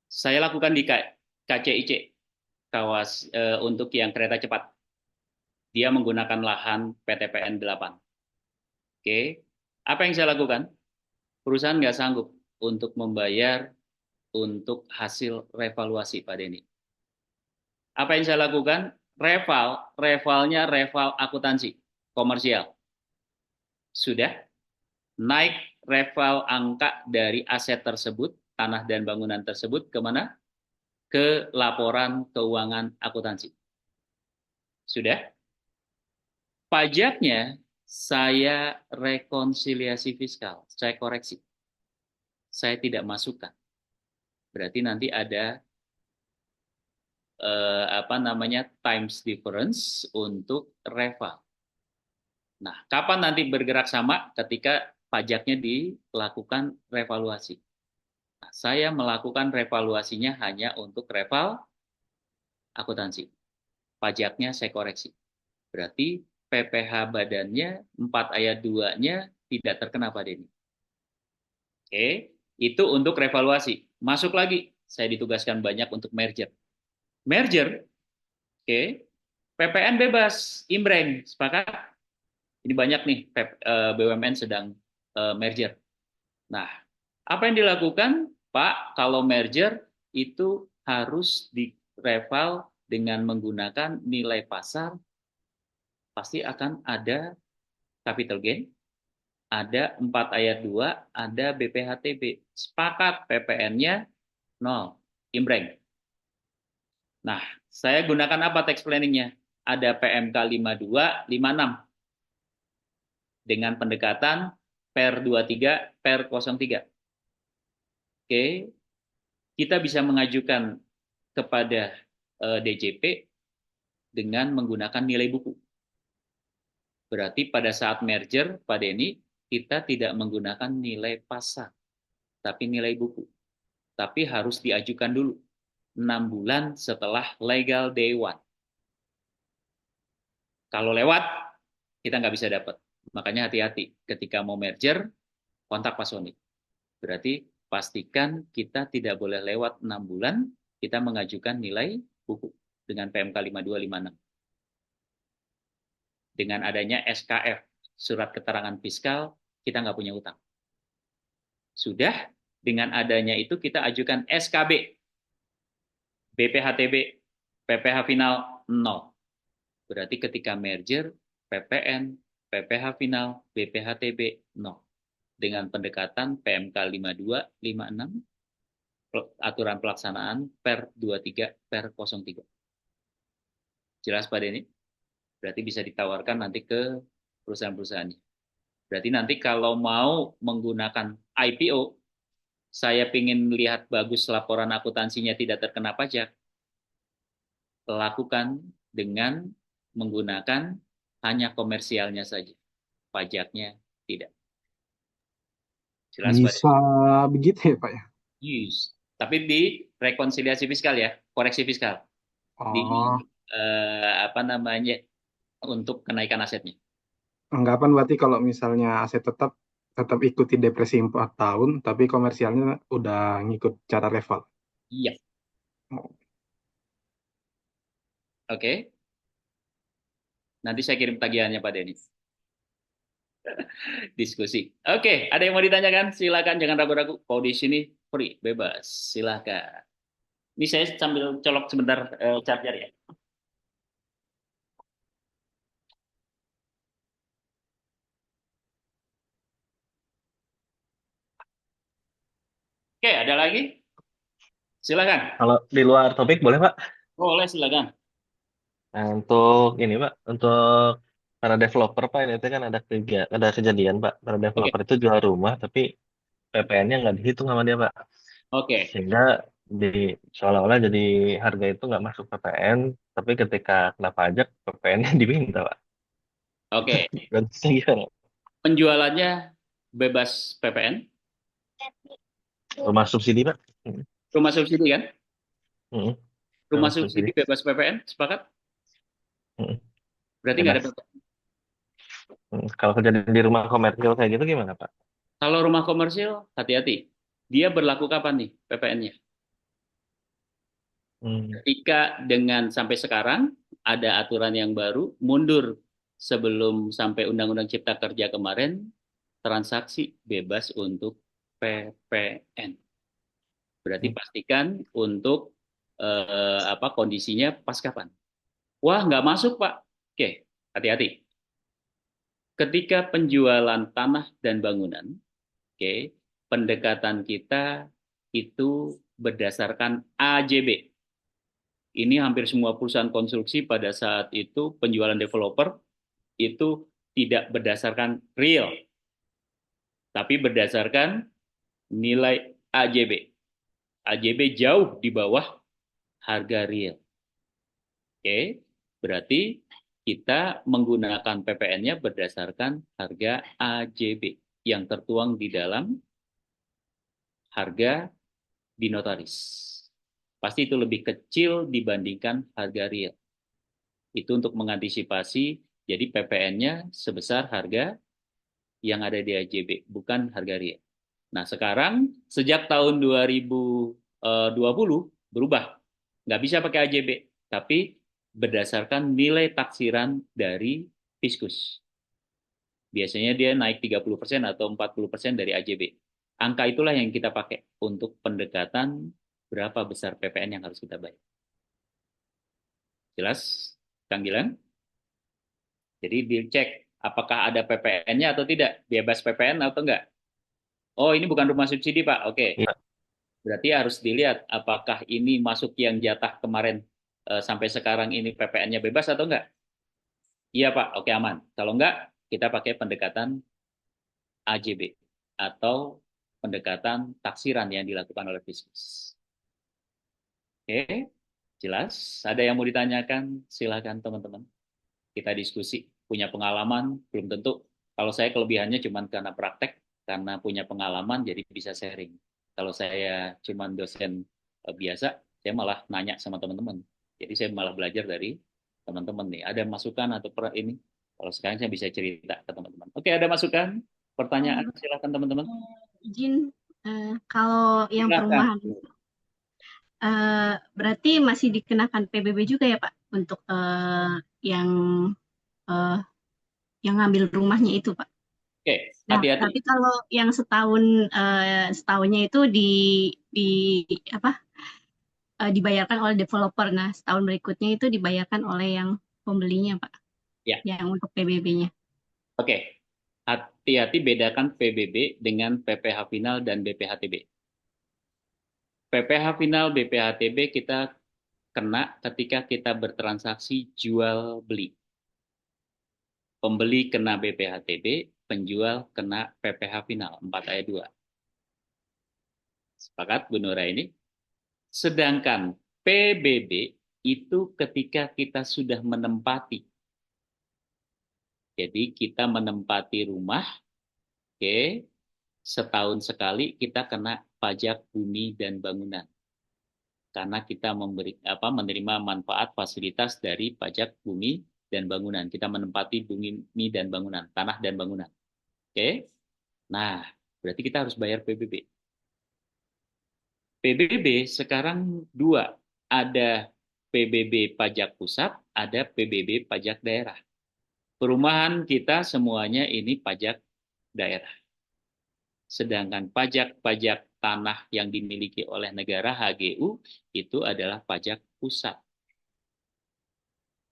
Saya lakukan di KCIC, untuk yang kereta cepat. Dia menggunakan lahan PTPN 8. Oke, apa yang saya lakukan? Perusahaan nggak sanggup untuk membayar untuk hasil revaluasi Pak Denny. Apa yang saya lakukan? Revalnya reval akuntansi, komersial. Sudah naik reval angka dari aset tersebut, tanah dan bangunan tersebut kemana? Ke laporan keuangan akuntansi. Sudah? Pajaknya saya rekonsiliasi fiskal, saya koreksi. Saya tidak masukkan. Berarti nanti ada times difference untuk reval. Nah, kapan nanti bergerak sama? Ketika pajaknya dilakukan revaluasi. Nah, saya melakukan revaluasinya hanya untuk reval akuntansi. Pajaknya saya koreksi. Berarti PPh badannya 4 ayat 2-nya tidak terkena Pak Denny. Oke, itu untuk revaluasi. Masuk lagi, saya ditugaskan banyak untuk merger. Merger, oke, PPN bebas, imbreng, sepakat? Ini banyak nih BUMN sedang merger. Nah, apa yang dilakukan, Pak, kalau merger itu harus direval dengan menggunakan nilai pasar, pasti akan ada capital gain, ada 4 ayat 2, ada BPHTB. Sepakat PPN-nya 0, imbreng. Nah, saya gunakan apa tax planning-nya? Ada PMK 52, 56 dengan pendekatan per 23, per 03. Oke, kita bisa mengajukan kepada DJP dengan menggunakan nilai buku. Berarti pada saat merger, Pak Denny, kita tidak menggunakan nilai pasar, tapi nilai buku. Tapi harus diajukan dulu 6 bulan setelah legal day one. Kalau lewat, kita nggak bisa dapat. Makanya hati-hati ketika mau merger, kontak Pak Sony. Berarti pastikan kita tidak boleh lewat 6 bulan, kita mengajukan nilai buku dengan PMK 5256. Dengan adanya SKF, surat keterangan fiskal, kita nggak punya utang. Sudah, dengan adanya itu kita ajukan SKB, BPHTB, PPh final 0. Berarti ketika merger, PPN, PPh final, BPHTB 0. Dengan pendekatan PMK 5256, aturan pelaksanaan per 23 per 03. Jelas Pak Denny? Berarti bisa ditawarkan nanti ke perusahaan-perusahaannya. Berarti nanti kalau mau menggunakan IPO, saya ingin melihat bagus laporan akuntansinya tidak terkena pajak, lakukan dengan menggunakan hanya komersialnya saja. Pajaknya tidak. Jelas Pak? Bisa begitu ya Pak ya? Yes. Tapi di rekonsiliasi fiskal ya, koreksi fiskal. Di Oh, untuk kenaikan asetnya. anggapan berarti kalau misalnya aset tetap ikuti depresi 4 tahun, tapi komersialnya udah ngikut cara reval. Iya. Oh, Oke. Nanti saya kirim tagihannya Pak Denis. Diskusi. Oke, ada yang mau ditanyakan? Silakan, jangan ragu-ragu. Kalau di sini free, bebas. Silakan. Ini saya sambil colok sebentar charger ya. Oke, ada lagi? Silakan. Kalau di luar topik boleh Pak? Boleh, silakan. Nah, untuk ini Pak, untuk para developer Pak, ini kan ada kejadian Pak, para Oke. developer itu jual rumah tapi PPN-nya nggak dihitung sama dia Pak, Oke. sehingga seolah-olah jadi harga itu nggak masuk PPN, tapi ketika kena pajak PPN-nya diminta Pak. Oke. Dan gimana? Penjualannya bebas PPN? Rumah subsidi Pak. Rumah subsidi kan? Mm-mm. Rumah Rumah subsidi subsidi. bebas PPN, sepakat? Mm-mm. Berarti nggak ada Bebas. PPN. Kalau kejadian di rumah komersial kayak gitu gimana Pak? Kalau rumah komersil, hati-hati. Dia berlaku kapan nih PPN-nya? Ketika dengan sampai sekarang ada aturan yang baru, mundur sebelum sampai Undang-Undang Cipta Kerja kemarin, transaksi bebas untuk PPN. Berarti pastikan untuk kondisinya pas kapan. Wah, nggak masuk Pak. Oke, hati-hati. Ketika penjualan tanah dan bangunan, oke, pendekatan kita itu berdasarkan AJB. Ini hampir semua perusahaan konstruksi pada saat itu penjualan developer itu tidak berdasarkan real, tapi berdasarkan nilai AJB. AJB jauh di bawah harga real. Oke, berarti kita menggunakan PPN-nya berdasarkan harga AJB yang tertuang di dalam harga di notaris. Pasti itu lebih kecil dibandingkan harga real. Itu untuk mengantisipasi Jadi PPN-nya sebesar harga yang ada di AJB, bukan harga real. Nah, sekarang sejak tahun 2020 berubah. Nggak bisa pakai AJB, tapi berdasarkan nilai taksiran dari Fiskus. Biasanya dia naik 30% atau 40% dari AJB. Angka itulah yang kita pakai untuk pendekatan berapa besar PPN yang harus kita bayar. Jelas, Kang Gilang? Jadi dicek apakah ada PPN-nya atau tidak, bebas PPN atau enggak. Oh, ini bukan rumah subsidi, Pak. Oke. Iya. Berarti harus dilihat apakah ini masuk yang jatah kemarin sampai sekarang ini PPN-nya bebas atau enggak. Iya, Pak. Oke, aman. Kalau enggak, kita pakai pendekatan AJB atau pendekatan taksiran yang dilakukan oleh Fiskus. Oke, jelas? Ada yang mau ditanyakan? Silakan teman-teman. Kita diskusi. Punya pengalaman, belum tentu. Kalau saya kelebihannya cuma karena praktek, karena punya pengalaman, jadi bisa sharing. Kalau saya cuma dosen biasa, saya malah nanya sama teman-teman. Jadi saya malah belajar dari teman-teman nih. Ada masukan atau ini? Kalau sekarang saya bisa cerita ke teman-teman. Oke, ada masukan? Pertanyaan? Silakan teman-teman. Izin, kalau yang Silakan. perumahan berarti masih dikenakan PBB juga ya Pak untuk yang ngambil rumahnya itu Pak. Oke, Nah, hati-hati. tapi kalau yang setahunnya itu dibayarkan oleh developer. Nah, setahun berikutnya itu dibayarkan oleh yang pembelinya Pak. Ya. Yang untuk PBB-nya. Oke, hati-hati bedakan PBB dengan PPh final dan BPHTB. PPh final, BPHTB kita kena ketika kita bertransaksi jual beli. Pembeli kena BPHTB, penjual kena PPh final 4 ayat 2. Sepakat Bu Nura ini? Sedangkan PBB itu ketika kita sudah menempati. Jadi kita menempati rumah, oke, setahun sekali kita kena pajak bumi dan bangunan. Karena kita menerima manfaat fasilitas dari pajak bumi dan bangunan. Kita menempati bumi dan bangunan, tanah dan bangunan. Oke? Nah, berarti kita harus bayar PBB. PBB sekarang dua. Ada PBB pajak pusat, ada PBB pajak daerah. Perumahan kita semuanya ini pajak daerah. Sedangkan pajak-pajak tanah yang dimiliki oleh negara HGU itu adalah pajak pusat.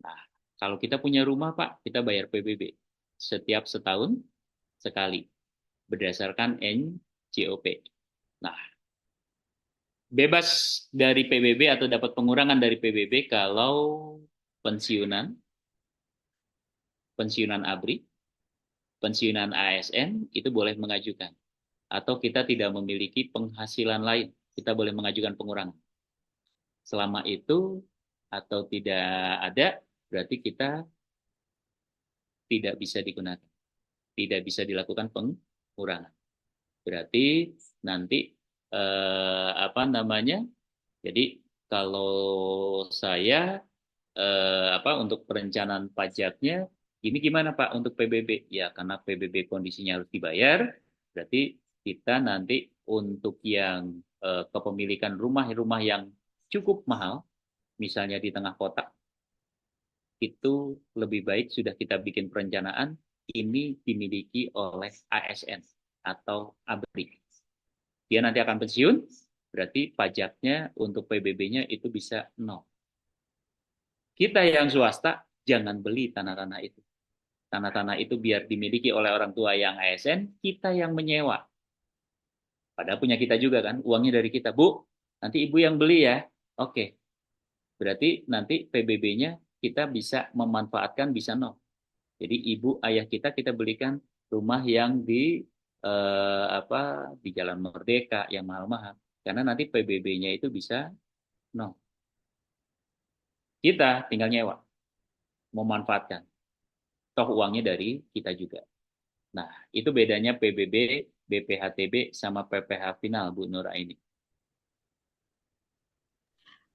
Nah, kalau kita punya rumah Pak, kita bayar PBB setiap setahun sekali berdasarkan NJOP. Nah, bebas dari PBB atau dapat pengurangan dari PBB kalau pensiunan ABRI, pensiunan ASN itu boleh mengajukan. Atau kita tidak memiliki penghasilan lain, kita boleh mengajukan pengurangan. Selama itu atau tidak ada, berarti kita tidak bisa digunakan. Tidak bisa dilakukan pengurangan. Berarti nanti jadi kalau saya untuk perencanaan pajaknya ini gimana Pak untuk PBB? Ya karena PBB kondisinya harus dibayar, berarti kita nanti untuk yang kepemilikan rumah yang cukup mahal, misalnya di tengah kota, itu lebih baik sudah kita bikin perencanaan, ini dimiliki oleh ASN atau ABRI. Dia nanti akan pensiun, berarti pajaknya untuk PBB-nya itu bisa 0. Kita yang swasta, jangan beli tanah-tanah itu. Tanah-tanah itu biar dimiliki oleh orang tua yang ASN, kita yang menyewa. Padahal punya kita juga kan, uangnya dari kita. Bu, nanti ibu yang beli ya. Oke. Berarti nanti PBB-nya kita bisa memanfaatkan bisa 0. Jadi ibu ayah kita belikan rumah yang di Jalan Merdeka yang mahal-mahal. Karena nanti PBB-nya itu bisa 0. Kita tinggal nyewa. Memanfaatkan. Toh uangnya dari kita juga. Nah, itu bedanya PBB, BPHTB sama PPh final, Bu Nur Aini.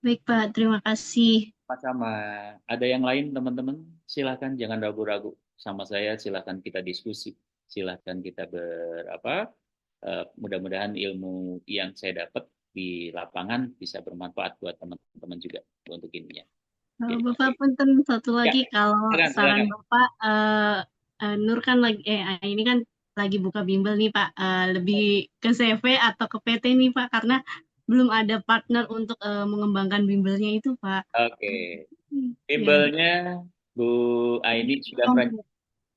Baik Pak, terima kasih. Sama. Ada yang lain teman-teman? silakan jangan ragu-ragu sama saya, silakan kita diskusi, silakan kita mudah-mudahan ilmu yang saya dapat di lapangan bisa bermanfaat buat teman-teman juga untuk ininya. Bapak punten satu Ya, lagi kalau silakan, saran silakan. Bapak Nur kan lagi ini kan lagi buka bimbel nih Pak, lebih ke CV atau ke PT nih Pak, karena belum ada partner untuk mengembangkan bimbelnya itu Pak. Oke, Ya, bimbelnya Bu Aini sudah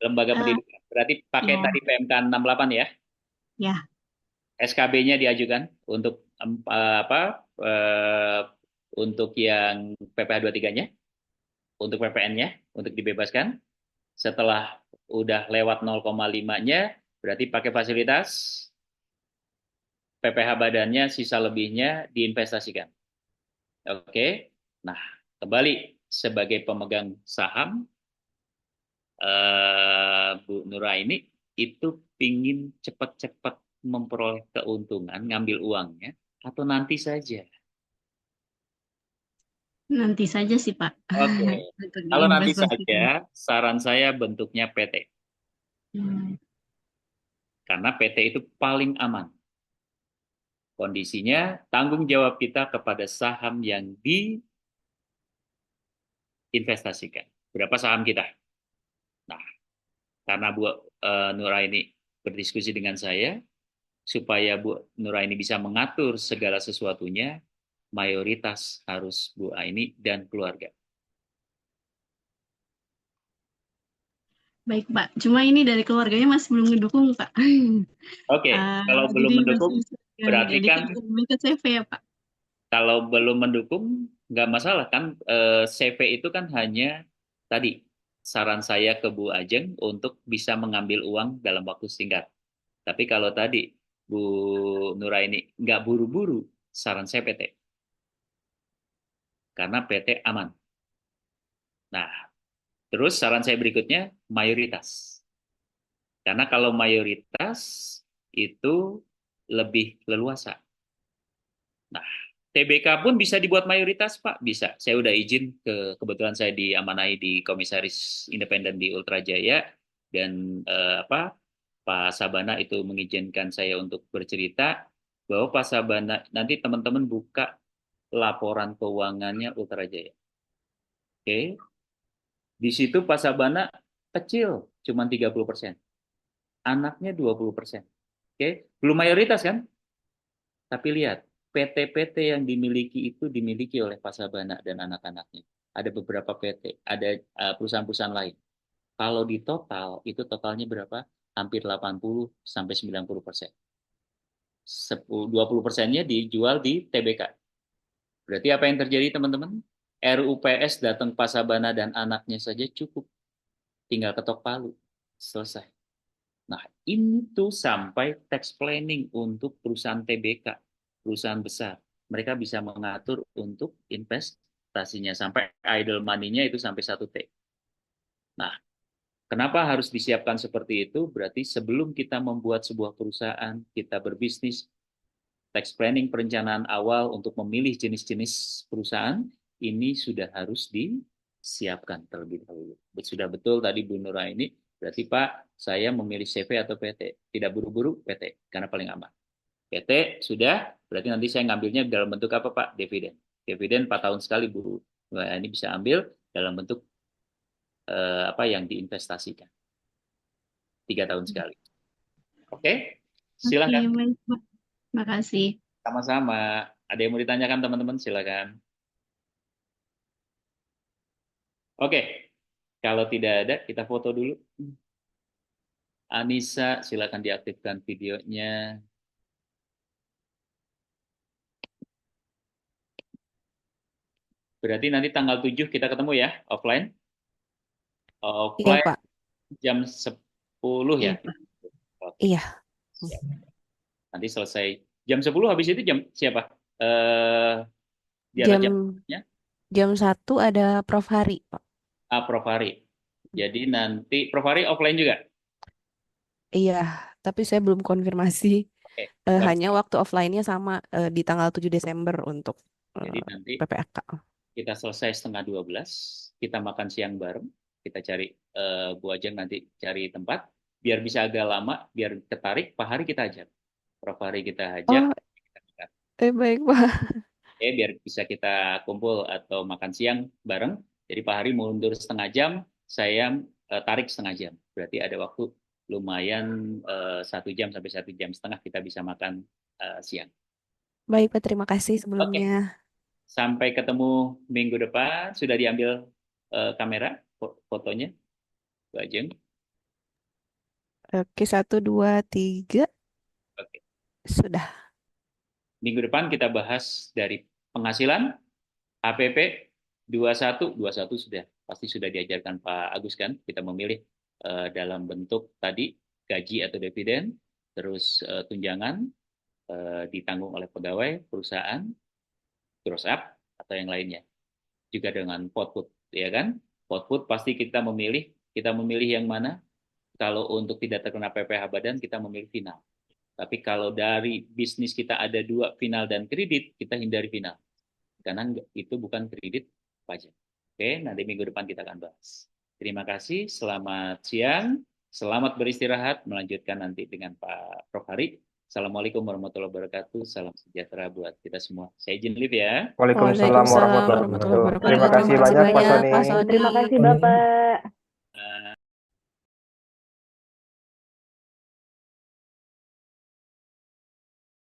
lembaga eh, pendidikan. Berarti pakai ya, tadi PMK 68 ya. ya. SKB-nya diajukan untuk untuk yang PPh 23-nya, untuk PPN-nya, untuk dibebaskan. Setelah udah lewat 0,5-nya, berarti pakai fasilitas, PPh badannya, sisa lebihnya diinvestasikan. Oke, nah kembali sebagai pemegang saham, Bu Nuraini itu pingin cepat-cepat memperoleh keuntungan, ngambil uangnya, atau nanti saja? Nanti saja sih Pak. Oke, Untuk kalau nanti diinvestasikan. saja, saran saya bentuknya PT. Karena PT itu paling aman. Kondisinya, tanggung jawab kita kepada saham yang diinvestasikan. Berapa saham kita? Nah, karena Bu Nuraini berdiskusi dengan saya, supaya Bu Nuraini bisa mengatur segala sesuatunya, mayoritas harus Bu Aini dan keluarga. Baik Pak, cuma ini dari keluarganya masih belum mendukung Pak. Oke, kalau belum Jadi mendukung, masih berarti jadi kan lebih ke CV ya Pak. kalau belum mendukung, nggak masalah kan. CV itu kan hanya tadi saran saya ke Bu Ajeng untuk bisa mengambil uang dalam waktu singkat. Tapi kalau tadi Bu Nuraini nggak buru-buru, saran saya PT. Karena PT aman. Nah, terus saran saya berikutnya mayoritas. Karena kalau mayoritas itu lebih leluasa. Nah, TBK pun bisa dibuat mayoritas, Pak. Bisa. Saya udah izin kebetulan saya diamanai di Komisaris Independen di Ultra Jaya dan Pak Sabana itu mengizinkan saya untuk bercerita bahwa Pak Sabana nanti teman-teman buka laporan keuangannya Ultra Jaya. Oke. Di situ Pak Sabana kecil, cuma 30%. Anaknya 20%. Oke, belum mayoritas kan? Tapi lihat, PT-PT yang dimiliki itu dimiliki oleh Pak Sabana dan anak-anaknya. Ada beberapa PT, ada perusahaan-perusahaan lain. Kalau di total, itu totalnya berapa? Hampir 80 sampai 90%. 20%-nya dijual di TBK. Berarti apa yang terjadi teman-teman? RUPS datang Pak Sabana dan anaknya saja cukup. Tinggal ketok palu. Selesai. Nah, itu sampai tax planning untuk perusahaan TBK, perusahaan besar. Mereka bisa mengatur untuk investasinya sampai idle money-nya itu sampai 1T. Nah, kenapa harus disiapkan seperti itu? Berarti sebelum kita membuat sebuah perusahaan, kita berbisnis, tax planning perencanaan awal untuk memilih jenis-jenis perusahaan, ini sudah harus disiapkan terlebih dahulu. Sudah betul tadi Bu Nuraini, berarti Pak, saya memilih CV atau PT. Tidak buru-buru PT, karena paling aman. PT sudah, berarti nanti saya ngambilnya dalam bentuk apa Pak? Dividen. Dividen 4 tahun sekali Bu. Nah, ini bisa ambil dalam bentuk apa yang diinvestasikan. 3 tahun sekali. Oke, silakan. Oke, baik Pak. Makasih. Sama-sama. Ada yang mau ditanyakan teman-teman? Silakan. Oke, kalau tidak ada, kita foto dulu. Anissa, silakan diaktifkan videonya. Berarti nanti tanggal 7 kita ketemu ya, offline? Iya, Offline Pak. jam 10 ya? Iya, Pak. Oke, Iya. siap. Nanti selesai. Jam 10 habis itu jam siapa? Di atas Jam jamnya? jam 1 ada Prof Hari, Pak. Prof. Hari. Jadi nanti Prof. Hari offline juga? Iya, tapi saya belum konfirmasi. Oke, bagus. Hanya waktu offline-nya sama di tanggal 7 Desember untuk Jadi nanti PPAK. kita selesai setengah 12, kita makan siang bareng, Kita cari Bu Ajeng nanti cari tempat biar bisa agak lama, biar ketarik. Pak Hari kita ajak, Prof Hari kita ajak, Oh, baik Pak. biar bisa kita kumpul atau makan siang bareng. Jadi Pak Hari mundur setengah jam, saya tarik setengah jam. Berarti ada waktu lumayan 1 jam sampai 1,5 jam kita bisa makan siang. Baik Pak, terima kasih Oke, sebelumnya. sampai ketemu minggu depan. Sudah diambil kamera fotonya, Bu Ajeng? Oke, 1, 2, 3. Oke. Sudah. Minggu depan kita bahas dari penghasilan, HPP 21 sudah pasti sudah diajarkan Pak Agus kan, kita memilih dalam bentuk tadi gaji atau dividen, terus tunjangan ditanggung oleh pegawai, perusahaan, gross up atau yang lainnya. Juga dengan output, ya kan? Output pasti kita memilih yang mana. Kalau untuk tidak terkena PPh badan kita memilih final. Tapi kalau dari bisnis kita ada 2 final dan kredit, kita hindari final. Karena itu bukan kredit pajak. Oke, nanti minggu depan kita akan bahas. Terima kasih, selamat siang, selamat beristirahat, melanjutkan nanti dengan Pak Prof. Hari. Assalamualaikum warahmatullahi wabarakatuh, salam sejahtera buat kita semua. Saya izin live ya. Waalaikumsalam Waalaikumsalam warahmatullahi warahmatullahi wabarakatuh. wabarakatuh. Terima kasih Terima kasih banyak Pak banyak Sony. Pak Sony. Terima kasih Bapak.